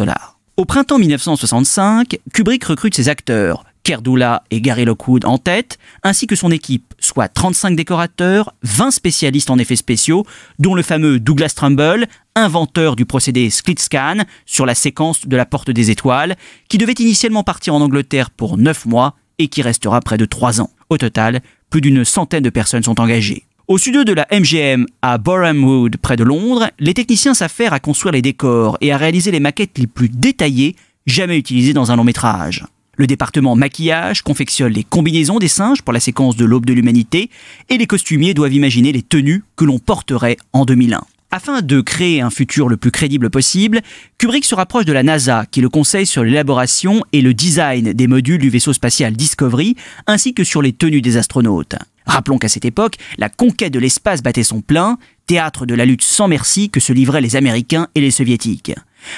Au printemps 1965, Kubrick recrute ses acteurs, Kerdula et Gary Lockwood en tête, ainsi que son équipe, soit 35 décorateurs, 20 spécialistes en effets spéciaux, dont le fameux Douglas Trumbull, inventeur du procédé split scan sur la séquence de la Porte des Étoiles, qui devait initialement partir en Angleterre pour 9 mois et qui restera près de 3 ans. Au total, plus d'une centaine de personnes sont engagées. Au studio de la MGM à Boreham Wood, près de Londres, les techniciens s'affairent à construire les décors et à réaliser les maquettes les plus détaillées jamais utilisées dans un long métrage. Le département maquillage confectionne les combinaisons des singes pour la séquence de l'Aube de l'Humanité et les costumiers doivent imaginer les tenues que l'on porterait en 2001. Afin de créer un futur le plus crédible possible, Kubrick se rapproche de la NASA qui le conseille sur l'élaboration et le design des modules du vaisseau spatial Discovery ainsi que sur les tenues des astronautes. Rappelons qu'à cette époque, la conquête de l'espace battait son plein, théâtre de la lutte sans merci que se livraient les Américains et les Soviétiques.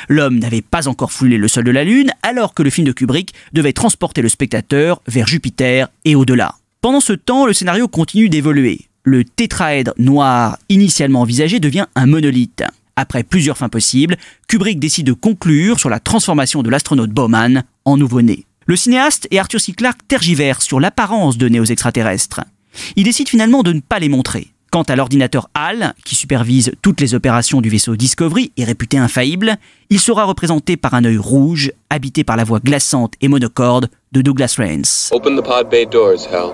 L'homme n'avait pas encore foulé le sol de la Lune alors que le film de Kubrick devait transporter le spectateur vers Jupiter et au-delà. Pendant ce temps, le scénario continue d'évoluer. Le tétraèdre noir initialement envisagé devient un monolithe. Après plusieurs fins possibles, Kubrick décide de conclure sur la transformation de l'astronaute Bowman en nouveau-né. Le cinéaste et Arthur C. Clarke tergiversent sur l'apparence donnée aux extraterrestres. Il décide finalement de ne pas les montrer. Quant à l'ordinateur HAL, qui supervise toutes les opérations du vaisseau Discovery et réputé infaillible, il sera représenté par un œil rouge, habité par la voix glaçante et monocorde de Douglas Rains. Open the pod bay doors, Hal.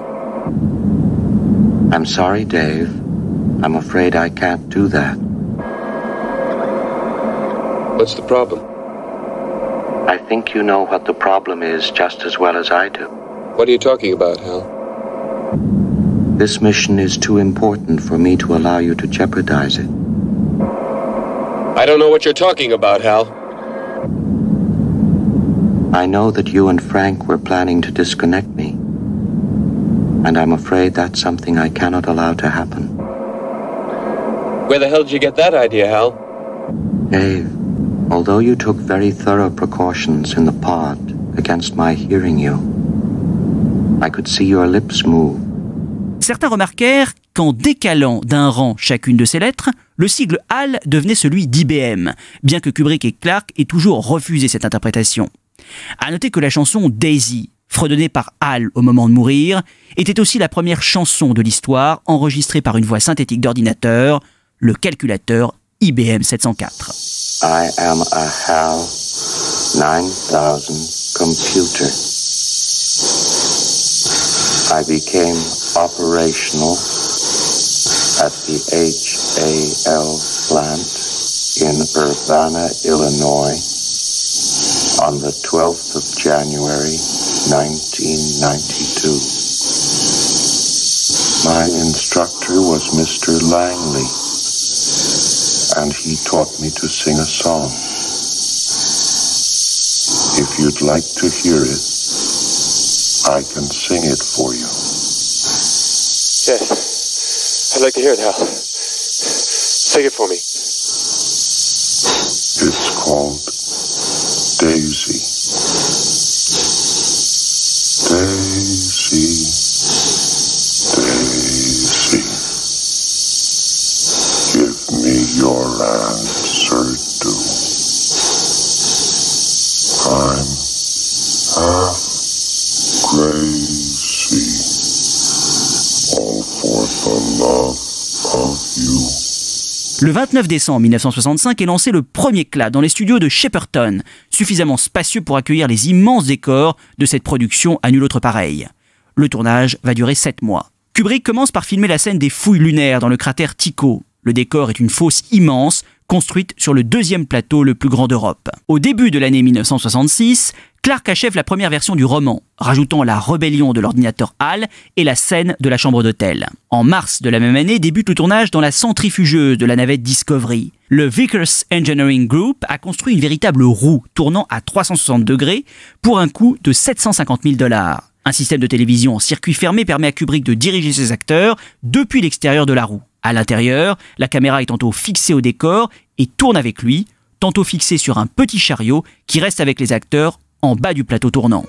I'm sorry, Dave. I'm afraid I can't do that. What's the problem? I think you know what the problem is just as well as I do. What are you talking about, Hal? This mission is too important for me to allow you to jeopardize it. I don't know what you're talking about, Hal. I know that you and Frank were planning to disconnect me. And I'm afraid that's something I cannot allow to happen. Where the hell did you get that idea, Hal? Dave, although you took very thorough precautions in the pod against my hearing you, I could see your lips move. Certains remarquèrent qu'en décalant d'un rang chacune de ces lettres, le sigle HAL devenait celui d'IBM, bien que Kubrick et Clarke aient toujours refusé cette interprétation. À noter que la chanson Daisy, fredonnée par HAL au moment de mourir, était aussi la première chanson de l'histoire enregistrée par une voix synthétique d'ordinateur, le calculateur IBM 704. I am a HAL 9000 computer. I became operational at the HAL plant in Urbana, Illinois on the 12th of January, 1992. My instructor was Mr. Langley, and he taught me to sing a song. If you'd like to hear it, I can sing it for you. Yes, I'd like to hear it, Hal. Sing it for me. It's called Daisy. Daisy, Daisy, give me your answer, do. I'm half crazy, all for the love of you. Le 29 décembre 1965 est lancé le premier CLAD dans les studios de Shepperton, suffisamment spacieux pour accueillir les immenses décors de cette production à nul autre pareil. Le tournage va durer 7 mois. Kubrick commence par filmer la scène des fouilles lunaires dans le cratère Tycho. Le décor est une fosse immense, construite sur le 2e plateau le plus grand d'Europe. Au début de l'année 1966, Clarke achève la première version du roman, rajoutant la rébellion de l'ordinateur HAL et la scène de la chambre d'hôtel. En mars de la même année débute le tournage dans la centrifugeuse de la navette Discovery. Le Vickers Engineering Group a construit une véritable roue tournant à 360 degrés pour un coût de 750 000 $. Un système de télévision en circuit fermé permet à Kubrick de diriger ses acteurs depuis l'extérieur de la roue. À l'intérieur, la caméra est tantôt fixée au décor et tourne avec lui, tantôt fixée sur un petit chariot qui reste avec les acteurs en bas du plateau tournant.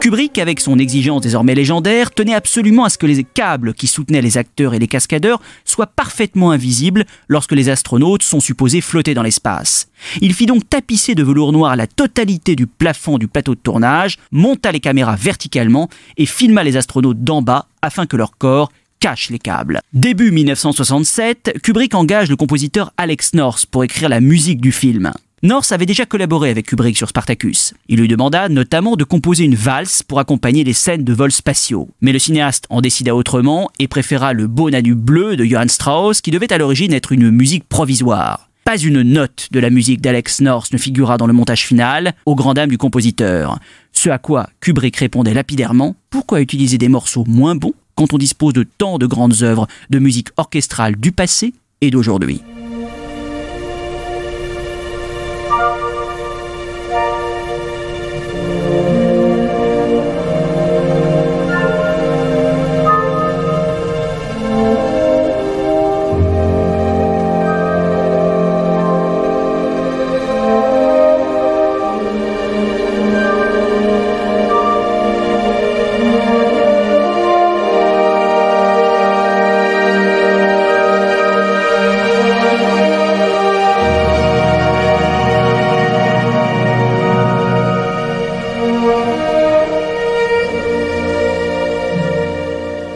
Kubrick, avec son exigence désormais légendaire, tenait absolument à ce que les câbles qui soutenaient les acteurs et les cascadeurs soient parfaitement invisibles lorsque les astronautes sont supposés flotter dans l'espace. Il fit donc tapisser de velours noir la totalité du plafond du plateau de tournage, monta les caméras verticalement et filma les astronautes d'en bas afin que leur corps cache les câbles. Début 1967, Kubrick engage le compositeur Alex North pour écrire la musique du film. North avait déjà collaboré avec Kubrick sur Spartacus. Il lui demanda notamment de composer une valse pour accompagner les scènes de vols spatiaux. Mais le cinéaste en décida autrement et préféra le Beau Danube bleu de Johann Strauss, qui devait à l'origine être une musique provisoire. Pas une note de la musique d'Alex North ne figura dans le montage final, aux grand dames du compositeur. Ce à quoi Kubrick répondait lapidairement « Pourquoi utiliser des morceaux moins bons quand on dispose de tant de grandes œuvres de musique orchestrale du passé et d'aujourd'hui ?»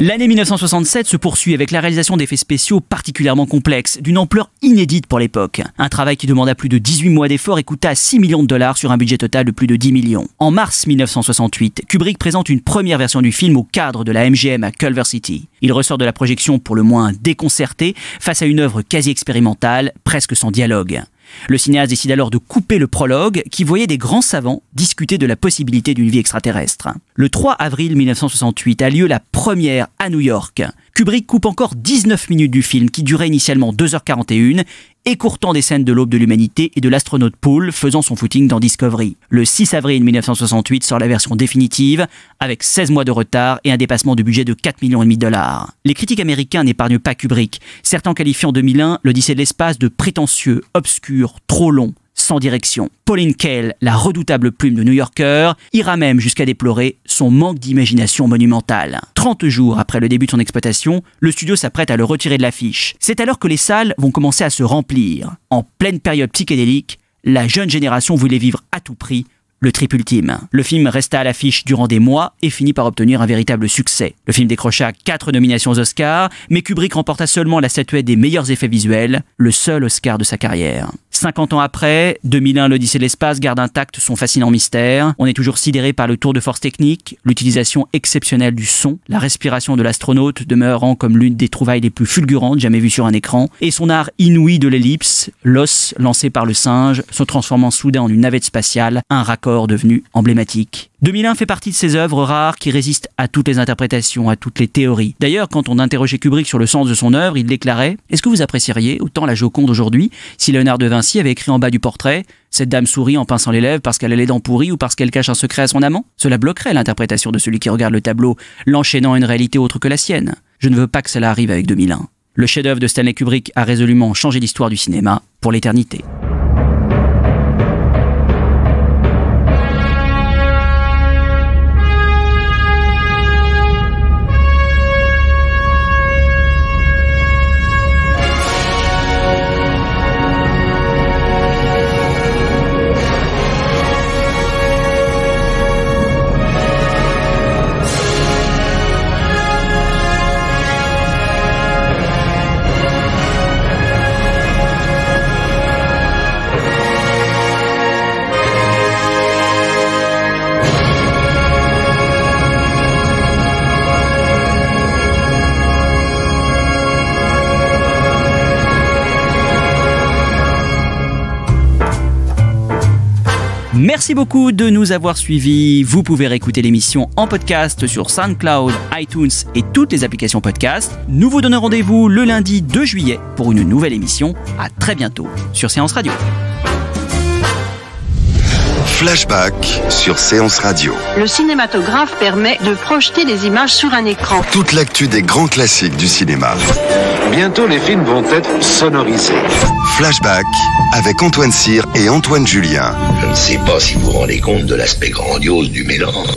L'année 1967 se poursuit avec la réalisation d'effets spéciaux particulièrement complexes, d'une ampleur inédite pour l'époque. Un travail qui demanda plus de 18 mois d'efforts et coûta 6 millions de dollars sur un budget total de plus de 10 millions. En mars 1968, Kubrick présente une première version du film au cadre de la MGM à Culver City. Il ressort de la projection pour le moins déconcerté face à une œuvre quasi expérimentale, presque sans dialogue. Le cinéaste décide alors de couper le prologue qui voyait des grands savants discuter de la possibilité d'une vie extraterrestre. Le 3 avril 1968 a lieu la première à New York. Kubrick coupe encore 19 minutes du film qui durait initialement 2h41, écourtant des scènes de l'aube de l'humanité et de l'astronaute Poole faisant son footing dans Discovery. Le 6 avril 1968 sort la version définitive, avec 16 mois de retard et un dépassement de budget de 4,5 millions de dollars. Les critiques américains n'épargnent pas Kubrick, certains qualifient en 2001 l'Odyssée de l'espace de prétentieux, obscur, trop long, sans direction. Pauline Kael, la redoutable plume de New Yorker, ira même jusqu'à déplorer son manque d'imagination monumentale. 30 jours après le début de son exploitation, le studio s'apprête à le retirer de l'affiche. C'est alors que les salles vont commencer à se remplir. En pleine période psychédélique, la jeune génération voulait vivre à tout prix le trip ultime. Le film resta à l'affiche durant des mois et finit par obtenir un véritable succès. Le film décrocha 4 nominations aux Oscars, mais Kubrick remporta seulement la statuette des meilleurs effets visuels, le seul Oscar de sa carrière. 50 ans après, 2001, l'Odyssée de l'espace garde intact son fascinant mystère. On est toujours sidéré par le tour de force technique, l'utilisation exceptionnelle du son, la respiration de l'astronaute demeurant comme l'une des trouvailles les plus fulgurantes jamais vues sur un écran, et son art inouï de l'ellipse, l'os lancé par le singe, se transformant soudain en une navette spatiale, un raccord devenu emblématique. 2001 fait partie de ces œuvres rares qui résistent à toutes les interprétations, à toutes les théories. D'ailleurs, quand on interrogeait Kubrick sur le sens de son œuvre, il déclarait « Est-ce que vous apprécieriez autant la Joconde aujourd'hui si Léonard de Vinci avait écrit en bas du portrait « Cette dame sourit en pinçant les lèvres parce qu'elle a les dents pourries ou parce qu'elle cache un secret à son amant ?» Cela bloquerait l'interprétation de celui qui regarde le tableau, l'enchaînant à une réalité autre que la sienne. Je ne veux pas que cela arrive avec 2001. Le chef-d'œuvre de Stanley Kubrick a résolument changé l'histoire du cinéma pour l'éternité. Merci beaucoup de nous avoir suivis. Vous pouvez réécouter l'émission en podcast sur SoundCloud, iTunes et toutes les applications podcast. Nous vous donnons rendez-vous le lundi 2 juillet pour une nouvelle émission. À très bientôt sur Séance Radio. Flashback sur Séance Radio. Le cinématographe permet de projeter des images sur un écran. Toute l'actu des grands classiques du cinéma. Bientôt, les films vont être sonorisés. Flashback avec Antoine Cyr et Antoine Julien. Je ne sais pas si vous vous rendez compte de l'aspect grandiose du mélange.